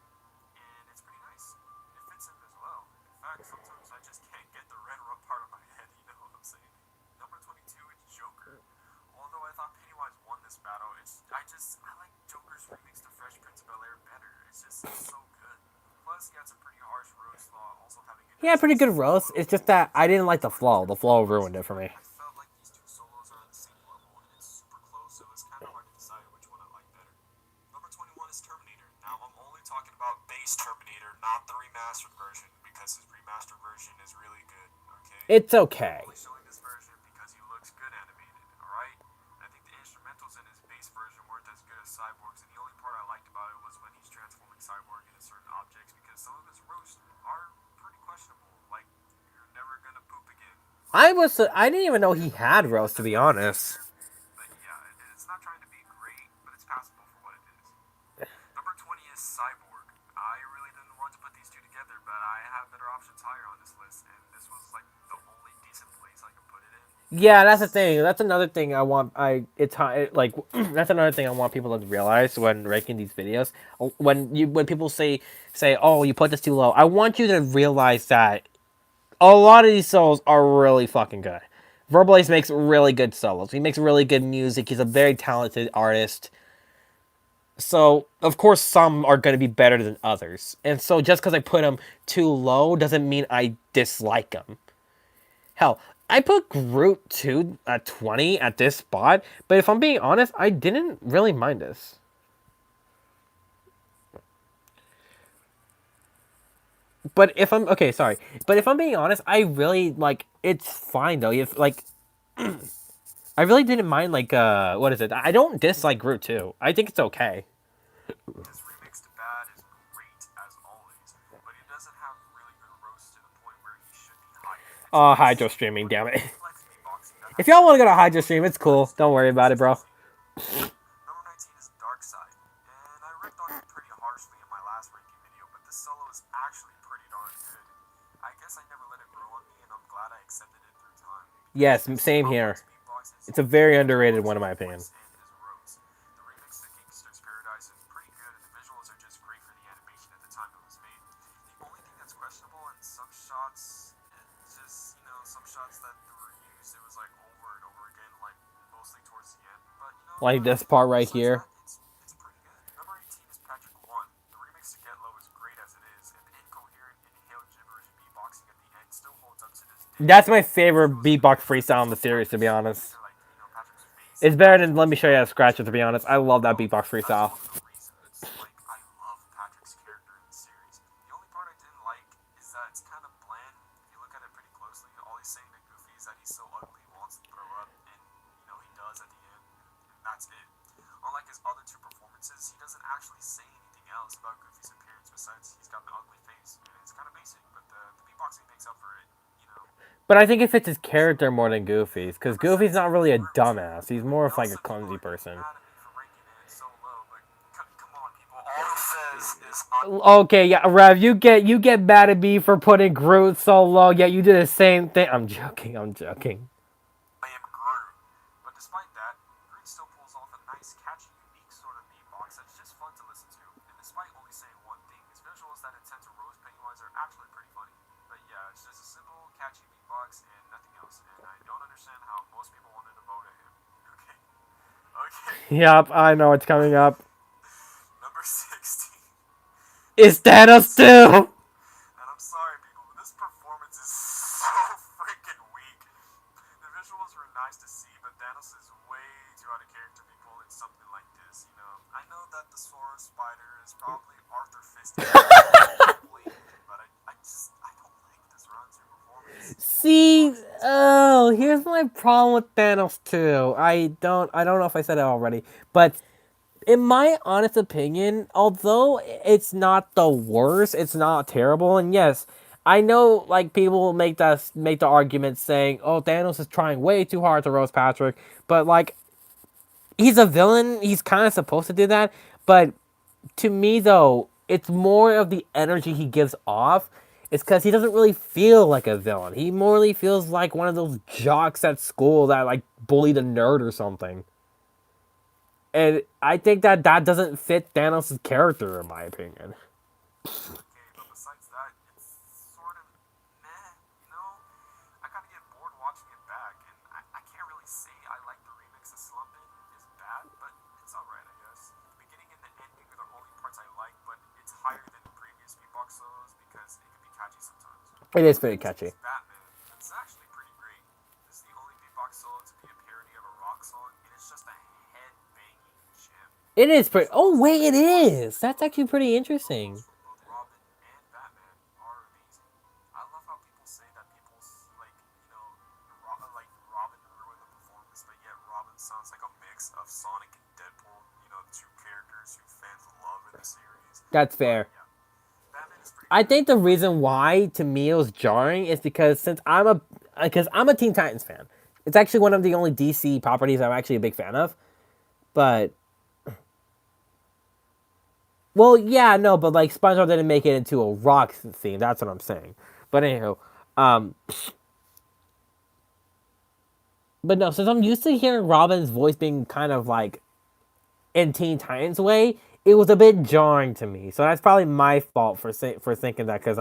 and it's pretty nice. It fits him as well. In fact, sometimes I just can't get the red rum part of my head, you know what I'm saying? Number 22 is Joker. Although I thought Pennywise won this battle, I like Joker's remix to Fresh Prince of Bel-Air better. It's so good. Plus, he had some pretty harsh roast while also having a He had pretty good nice roast. solo. It's just that I didn't like the flow. The flow ruined it for me. I felt like these two solos are on the same level and it's super close, so it's kind of hard to decide which one I like better. Number 21 is Terminator. Now, I'm only talking about base Terminator, not the remastered version, because his remastered version is really good, okay? It's okay. I'm only showing this version because he looks good animated, alright? I think the instrumentals in his base version weren't as good as Cyborg's, and the only part I liked about it was when he's transforming Cyborg into certain objects, because some of his roasts are pretty questionable. Like, you're never gonna poop again. I didn't even know he had roast, to be honest. But yeah, it's not trying to be great, but it's passable for what it is. Number 20 is Cyborg. I really didn't want to put these two together, but I have better options higher on this list, and this was like the only decent place I could put it in. Yeah, that's the thing. That's another thing I want. Like that's another thing I want people to realize when ranking these videos. When people say, oh, you put this too low, I want you to realize that a lot of these solos are really fucking good. Verbalace makes really good solos. He makes really good music. He's a very talented artist. So, of course, some are going to be better than others. And so, just because I put him too low doesn't mean I dislike him. Hell, I put Groot 2 at 20 at this spot, but if I'm being honest, I didn't really mind this. But if I'm okay, sorry. But if I'm being honest, I really like it's fine though. If like I really didn't mind like what is it? I don't dislike Groot 2. I think it's okay. His remix to Bad is great as always, but he doesn't have really good roasts to the point where he should be higher. Oh, Hydro streaming, damn it. He likes beatboxing. That If has y'all want to go to Hydro stream, it's cool. Don't worry about it, bro. Number 19 is Dark Side, and I ripped on it pretty harshly in my last ranking video, but this solo is actually pretty darn good. I guess I never let it grow on me, and I'm glad I accepted it through time. Yes, same here. It's a very underrated one in my opinion. And his roast. The remix to Gangster's Paradise is pretty good, and the visuals are just great for the animation at the time it was made. The only thing that's questionable in some shots, it's just, some shots that were used, it was like over and over again, like mostly towards the end. But, Like this part right besides here. that, it's pretty good. Number 18 is Patrick 1. The remix to Get Low is great as it is, and the incoherent inhale gibberish beatboxing at the end still holds up to this day. That's my favorite beatbox freestyle in the series, to be honest. It's better than Let Me Show You How to Scratch It, to be honest. I love that beatbox freestyle. The reasons, like, I love Patrick's character in the series. The only part I didn't like is that it's kind of bland. If you look at it pretty closely, all he's saying to Goofy is that he's so ugly he wants to throw up, and, he does at the end, and that's it. Unlike his other two performances, he doesn't actually say anything else about Goofy's appearance besides he's got an ugly face, and it's kind of basic, but the beatboxing makes up for it. But I think it fits his character more than Goofy's, because Goofy's not really a dumbass. He's more of like a clumsy person. Okay, yeah, Rev, you get mad at me for putting Groot so low, yet you did the same thing. I'm joking. I am Groot. But despite that, Groot still pulls off a nice, catchy, unique sort of beatbox that's just fun to listen to. And despite only saying one thing, his visuals that intend to roast Pennywise are actually pretty funny. But yeah, it's just a simple, catchy beatbox and nothing else. And I don't understand how most people wanted to vote at him. Okay. Okay. Yep, I know it's coming up. Number 16. It's Thanos too! And I'm sorry, people, but this performance is so freaking weak. The visuals were nice to see, but Thanos is way too out of character to be pulling something like this. You know, I know that the Sword Spider is probably Arthur Fisting, but I don't like this Ron's performance. See, oh, here's my problem with Thanos too. I don't know if I said it already, but in my honest opinion, although it's not the worst, it's not terrible, and yes, I know like people make the argument saying, "Oh, Thanos is trying way too hard to roast Patrick," but like he's a villain, he's kind of supposed to do that, but to me though, it's more of the energy he gives off. It's because he doesn't really feel like a villain. He morely feels like one of those jocks at school that like bullied a nerd or something. And I think that that doesn't fit Thanos' character, in my opinion. Okay, but besides that, it's sort of meh, you know? I kind of get bored watching it back, and I can't really say I like the remix of Slumpin' is bad, but it's alright, I guess. The beginning and the ending are the only parts I like, but it's higher than the previous beatbox solos because it can be catchy sometimes. It is Number pretty 15 catchy. is Batman. It's actually pretty great. This is the only beatbox solo to be a parody of a rock song, and it's just a head-banging gem. It is The pretty. Oh solos wait, that it Ron and is. Fish That's both actually do, pretty and the vocals interesting. from both Robin and Batman are amazing. I love how people say that like Robin ruined the performance, but yet Robin sounds like a mix of Sonic and Deadpool. You know, the two characters who fans love in the series. That's But fair. yeah, Batman is pretty I good. think the But reason why to me it was jarring is because I'm a Teen Titans fan. It's actually one of the only DC properties I'm actually a big fan of. But well, yeah, no, but like SpongeBob didn't make it into a rock theme. That's what I'm saying. But anyhow, um, but no, since I'm used to hearing Robin's voice being kind of like in Teen Titans way, it was a bit jarring to me. So that's probably my fault for thinking that because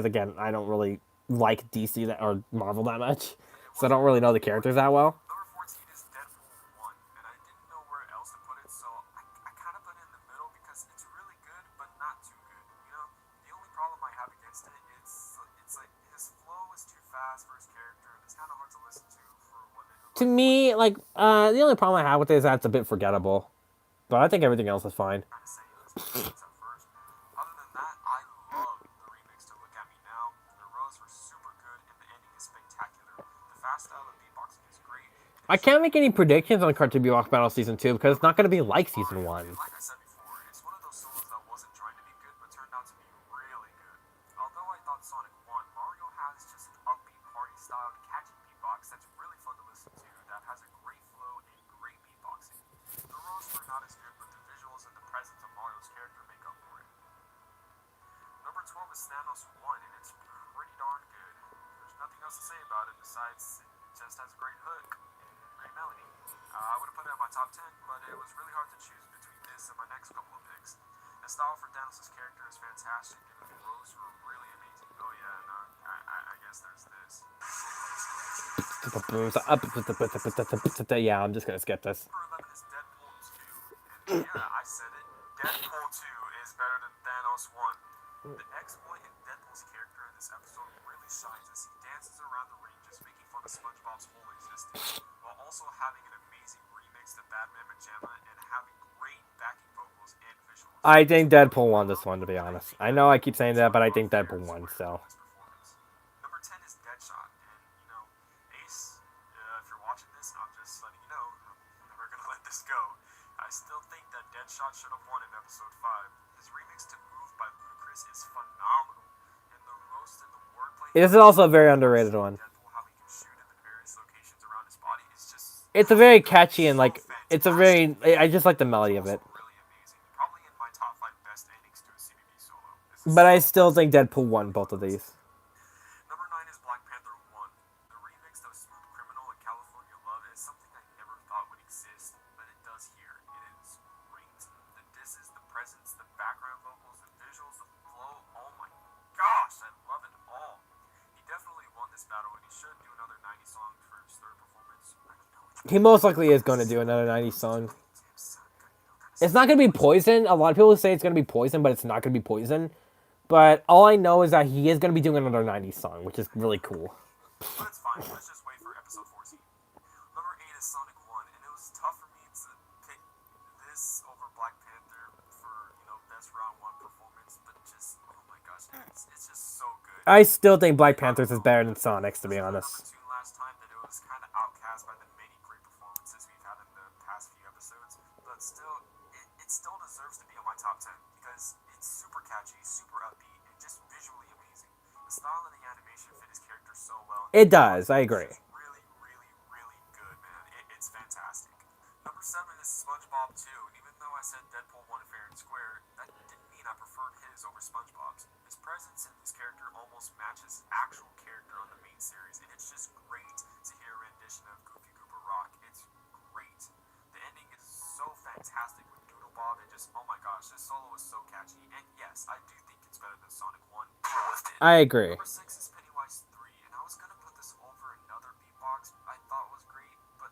again I don't really like DC or Marvel that much, yeah, it so I wasn't don't really know really the for characters you. that well. Number 14 is Deadpool 1, and I didn't know where else to put it, so I kind of put it in the middle because it's really good, but not too good. You know, the only problem I have against it is it's like his flow is too fast for his character, and it's kind of hard to listen to for To like what me, he like the only problem I have with it is that it's a bit forgettable, but I think everything else is fine. trying to say in his performance at first. Other than that, I love the remix to Look At Me Now. The rows were super good, and the ending is spectacular. The fast style of beatboxing is great, and I it can't showed make any off. predictions on Cartoon Rock Battle Season 2 because it's not going to be like Season Mario, 1. like I said before, it's one of those solos that wasn't trying to be good, but turned out to be really good. Although I thought Sonic won, Mario has just an upbeat party style, catchy beatbox that's really fun to listen to, that has a great flow and great beatboxing. The roles were not as good, but the visuals and the presence of Mario's character make up for it. Number 12 is Thanos 1, and it's pretty darn good. There's nothing else to say about it besides it just has a great hook and great melody. I would have put it in my top 10, but it was really hard to choose between this and my next couple of picks. The style for Thanos' character is fantastic, and the roles were really amazing. Oh yeah, and I guess there's this. Yeah, I'm just gonna skip this. Number 11 is Deadpool 2, and yeah, I said it. Deadpool 2 is better than Thanos 1. The exploit in Deadpool's character in this episode really shines as he dances around the ring just making fun of SpongeBob's whole existence, while also having an amazing remix to Batman Pajama and having great backing vocals and visuals. I It's think really Deadpool won this one, to phenomenal, be and I honest. think I that know I keep Deadpool saying is that, one but of I our think fair Deadpool won. square So for this performance. Number 10 is Deadshot, and Ace, if you're watching this, I'm just letting you know, I'm never gonna let this go. I still think that Deadshot should have won in episode 5. His remix to Move by Ludacris is phenomenal, and the roast and the wordplay it is throughout the also a very song, underrated showing one. Deadpool how he can shoot in the various locations around his body is just It's a very it was catchy and so like it's a fantastic. very. I just like the It's melody of also it, really amazing. Probably in my top 5 best endings to a CBB solo. This is but I so still think fascinating Deadpool and won really both fun of to listen these. to. Number 9 is Black Panther 1. The remix of Smooth Criminal and California Love is something I never thought would exist, but it does here. It is great. The disses, the presence, the background vocals, the visuals, the flow. Oh my gosh, I love it all. He definitely won this battle, and he should do another 90 songs for his third performance. I know it's He most likely is going to do another 90s song. Damn son, you know, kind of It's not going to be Poison. A lot of people say it's going to be Poison, but it's not going to be Poison. But all I know is that he is going to be doing another 90s song, which is really cool. but it's fine. Let's just wait for episode 14. Number 8 is Sonic 1, and it was tough for me to pick this over Black Panther for, you know, best round 1 performance, but just, oh my gosh, it's just so good. I still think Black Panthers is better than Sonic's, to be Number honest. 2 last time that it was kind of outcast by the many great performances we've had in the past few episodes, but still, it still deserves to be on my top 10 because it's super catchy, super upbeat, and just visually amazing. The style and the animation fit his character so well. It does, I agree. It's really, really, really good, man. It's fantastic. Number 7 is SpongeBob 2. Even though I said Deadpool 1 fair and square, that didn't mean I preferred his over SpongeBob's. His presence in this character almost matches actual character on the main series, and it's just great to hear a rendition of Goofy Goober Rock. It's great. The ending is so fantastic with Doodle Bob, and just, oh my gosh, this solo is so catchy. And yes, I do think it's better than Sonic 1. Deal with it. I agree. Number 6 is Pennywise 3, and I was gonna put this over another beatbox I thought was great, but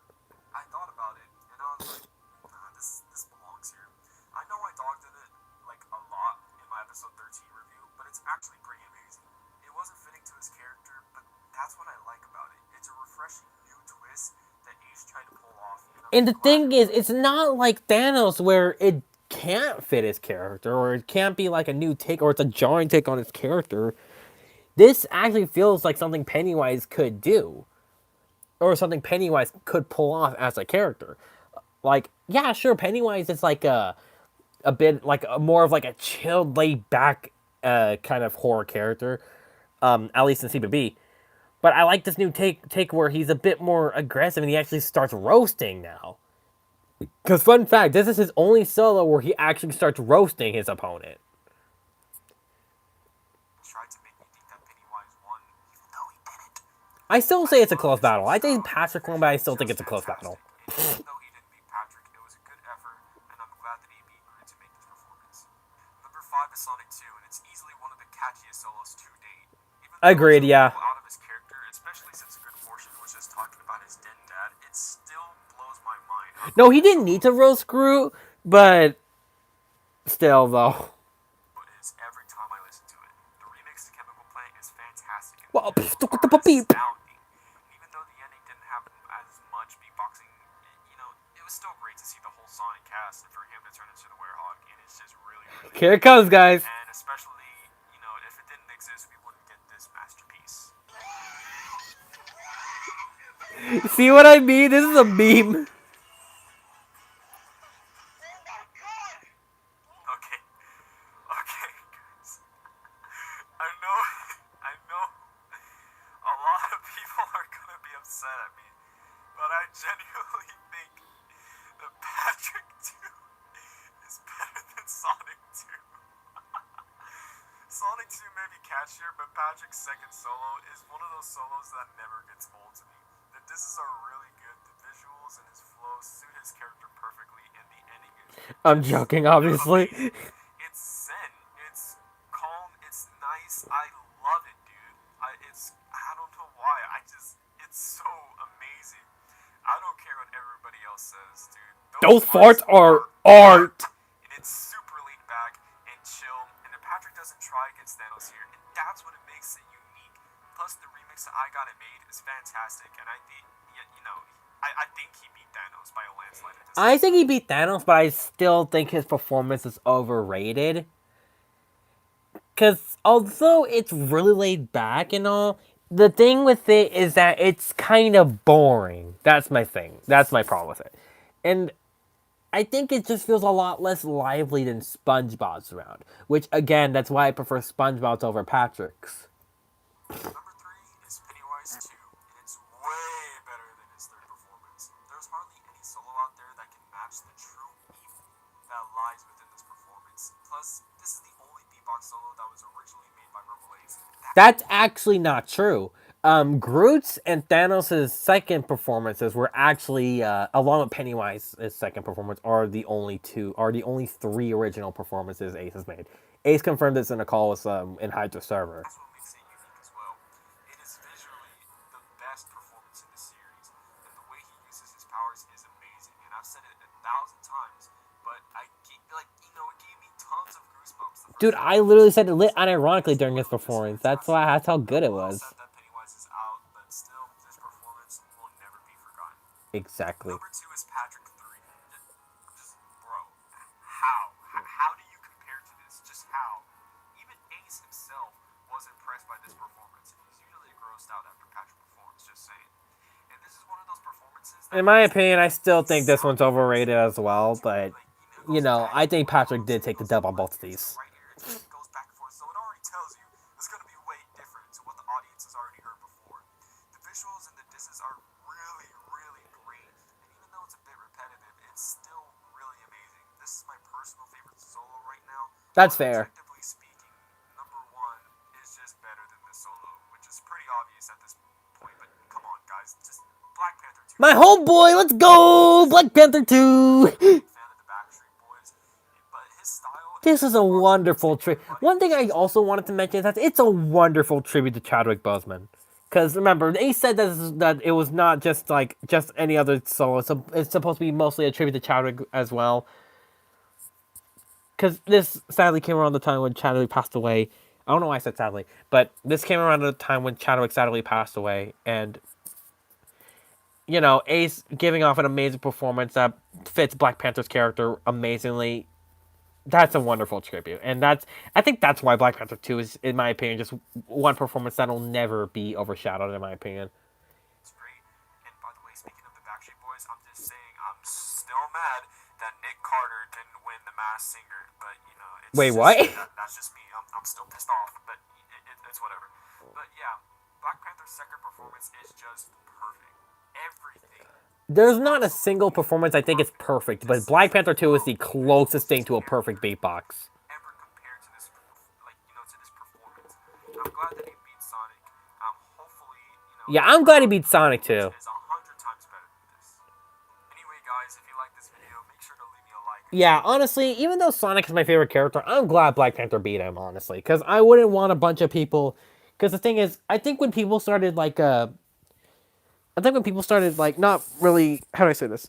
I thought about it, and I was like, nah, this belongs here. I know I dogged in it like a lot in my episode 13 review, but it's actually pretty amazing. It wasn't fitting to his character, but that's what I like about it. It's a refreshing new twist that Ace tried to pull off. And the thing is, it's not like Thanos where it can't fit his character, or it can't be like a new take, or it's a jarring take on his character. This actually feels like something Pennywise could do, or something Pennywise could pull off as a character. Like, yeah, sure, Pennywise is like a bit like more of like a chilled, laid back kind of horror character, at least in CBB. But I like this new take where he's a bit more aggressive and he actually starts roasting now. Because fun fact, this is his only solo where he actually starts roasting his opponent. Tried to make me think that Pennywise won, even though he didn't. I still say it's a close battle. I think Patrick won, but I still think it's a close battle. And even though he didn't beat Patrick, it was a good effort, and I'm glad that he beat Groot to make this performance. Number 5 is Sonic 2, and it's easily one of the catchiest solos to date. Even though Agreed, it's a yeah. little out of his character, especially since a good portion was just talking about his dead dad, it still blows my mind. No, he didn't need to roast Groot, but still, though. But is every time I listen to it, the remix to Chemical Plant is fantastic. And Well, the beep. astounding. Even though the ending didn't have as much beatboxing, you know, it was still great to see the whole Sonic cast and for him to turn into the Werehog, and it's just really, really Here it comes, guys. And especially, you know, if it didn't exist, we wouldn't get this masterpiece. See what I mean? This is a meme. Okay, okay, guys. I know, I know, a lot of people are gonna be upset at me, but I genuinely think that Patrick 2 is better than Sonic 2. Sonic 2 may be catchier, but Patrick's second solo is one of those solos that never gets old to me. The disses are really good, the visuals and his flow suit his character perfectly, and the ending is... I'm joking, obviously. It's zen, it's calm, it's nice, I love it, dude. I don't know why, it's so amazing. I don't care what everybody else says, dude. Those farts are art. And it's super laid back and chill, and the Patrick doesn't try against Thanos here, and that's what it makes it unique. Plus, the remix that I Got It Made is fantastic, and I think, you know, I think he beat Thanos by a landslide. I think he beat Thanos, but I still think his performance is overrated. Because although it's really laid back and all, the thing with it is that it's kind of boring. That's my thing. That's my problem with it. And I think it just feels a lot less lively than SpongeBob's round. Which, again, that's why I prefer SpongeBob's over Patrick's. Number 3 is Pennywise 2, and it's way better than his third performance. There's hardly any solo out there that can match the true evil that lies within this performance. Plus, this is the only beatbox solo that was originally made by Purple Haze. That's actually not true. Groot's and Thanos' second performances were actually, along with Pennywise's second performance, are the only three original performances Ace has made. Ace confirmed this in a call with in Hydra server. That's what makes it unique as well. It is visually the best performance in the series, and the way he uses uses his powers is amazing, and I've said it 1,000 times. But it gave me tons of goosebumps the Dude, first time I I watched literally this. said it lit His unironically during his delivery is performance. fantastic. That's how good it We're all was. sad that Pennywise is out, but still, this performance will never be forgotten. Exactly. Number two is Patrick 3. Just, bro, how do you compare to this? Just how? Even Ace himself was impressed by this performance, and he's usually grossed out after Patrick performs, just saying. And this is one of those performances that In my has opinion, I still think this one's exactly overrated as well, but goes back I and think forth, Patrick goes did here, take the goes to dub the on left both of here, to the these. right here, and goes back and forth. So it already tells you it's going to be way different to what the audience has already heard before. The visuals and the disses are really, really great, and even though it's a bit repetitive, it's still really amazing. This is my personal favorite solo right now, That's but fair. objectively speaking, number one is just better than this solo, which is pretty obvious at this point. But come on, guys, just Black Panther 2. My homeboy, let's go! Black Panther 2! Big fan of the Backstreet Boys, but his style is This is just a far from wonderful mixing tribute. everybody. One thing It's I just also wanted to mention is that it's a wonderful tribute to Chadwick Boseman. Because remember, they said that it was not just any other solo. It's supposed to be mostly a tribute to Chadwick as well. Because this sadly came around the time when Chadwick passed away. I don't know why I said sadly, but this came around at the time when Chadwick sadly passed away, and Ace giving off an amazing performance that fits Black Panther's character amazingly. That's a wonderful tribute, and I think that's why Black Panther 2 is, in my opinion, just one performance that'll never be overshadowed, in my opinion. great. And by the way, speaking of the Backstreet Boys, I'm just saying I'm still mad that Nick Carter didn't win the Masked Singer. But Wait, what? That's just me. I'm still pissed off, but it's whatever. But yeah, Black Panther's second performance is just perfect. Everything. There's not a single performance I think is perfect, but Black Panther 2 is the closest thing to a perfect beatbox. Ever compared to this, to this performance. I'm glad that he beat Sonic. Hopefully, Yeah, his I'm glad he round beat Sonic too. is 100 times better than this. Anyway, guys, if you like this video, make sure to leave me a like. Yeah, honestly, even though Sonic is my favorite character, I'm glad Black Panther beat him, honestly, because I wouldn't want a bunch of people. Because the thing is, I think when people started not really, how do I say this?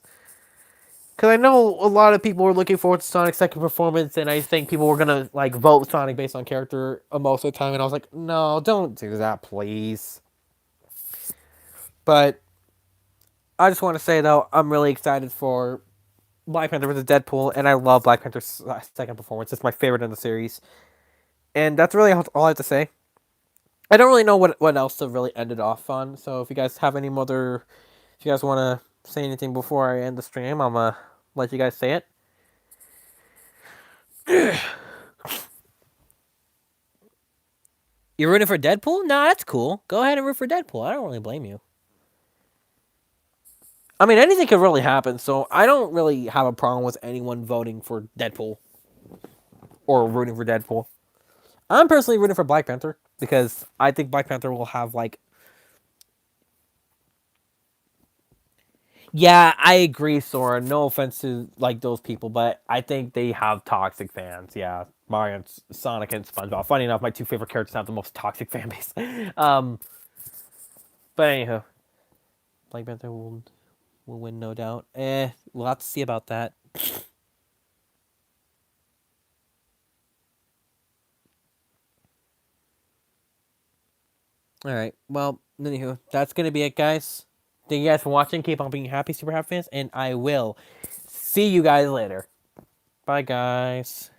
Because I know a lot of people were looking forward to Sonic's second performance, and I think people were gonna vote Sonic based on character most of the time, and I was like, no, don't do that, please. But I just want to say though, I'm really excited for Black Panther vs. Deadpool, and I love Black Panther's second performance. It's my favorite in the series, and that's really all I have to say. I don't really know what else to really end it off on. So if you guys have if you guys want to say anything before I end the stream, I'm gonna let you guys say it. You're rooting for Deadpool? Nah, that's cool. Go ahead and root for Deadpool. I don't really blame you. I mean, anything could really happen, so I don't really have a problem with anyone voting for Deadpool or rooting for Deadpool. I'm personally rooting for Black Panther because I think Black Panther will have Yeah, I agree, Sora. No offense to those people, but I think they have toxic fans. Yeah, Mario, and Sonic, and SpongeBob. Funny enough, my two favorite characters have the most toxic fan base. um, but anywho, Black Panther will win, no doubt. We'll have to see about that. All right. Well, anywho, that's gonna be it, guys. Thank you guys for watching. Keep on being happy, Super Happy fans, and I will see you guys later. Bye, guys.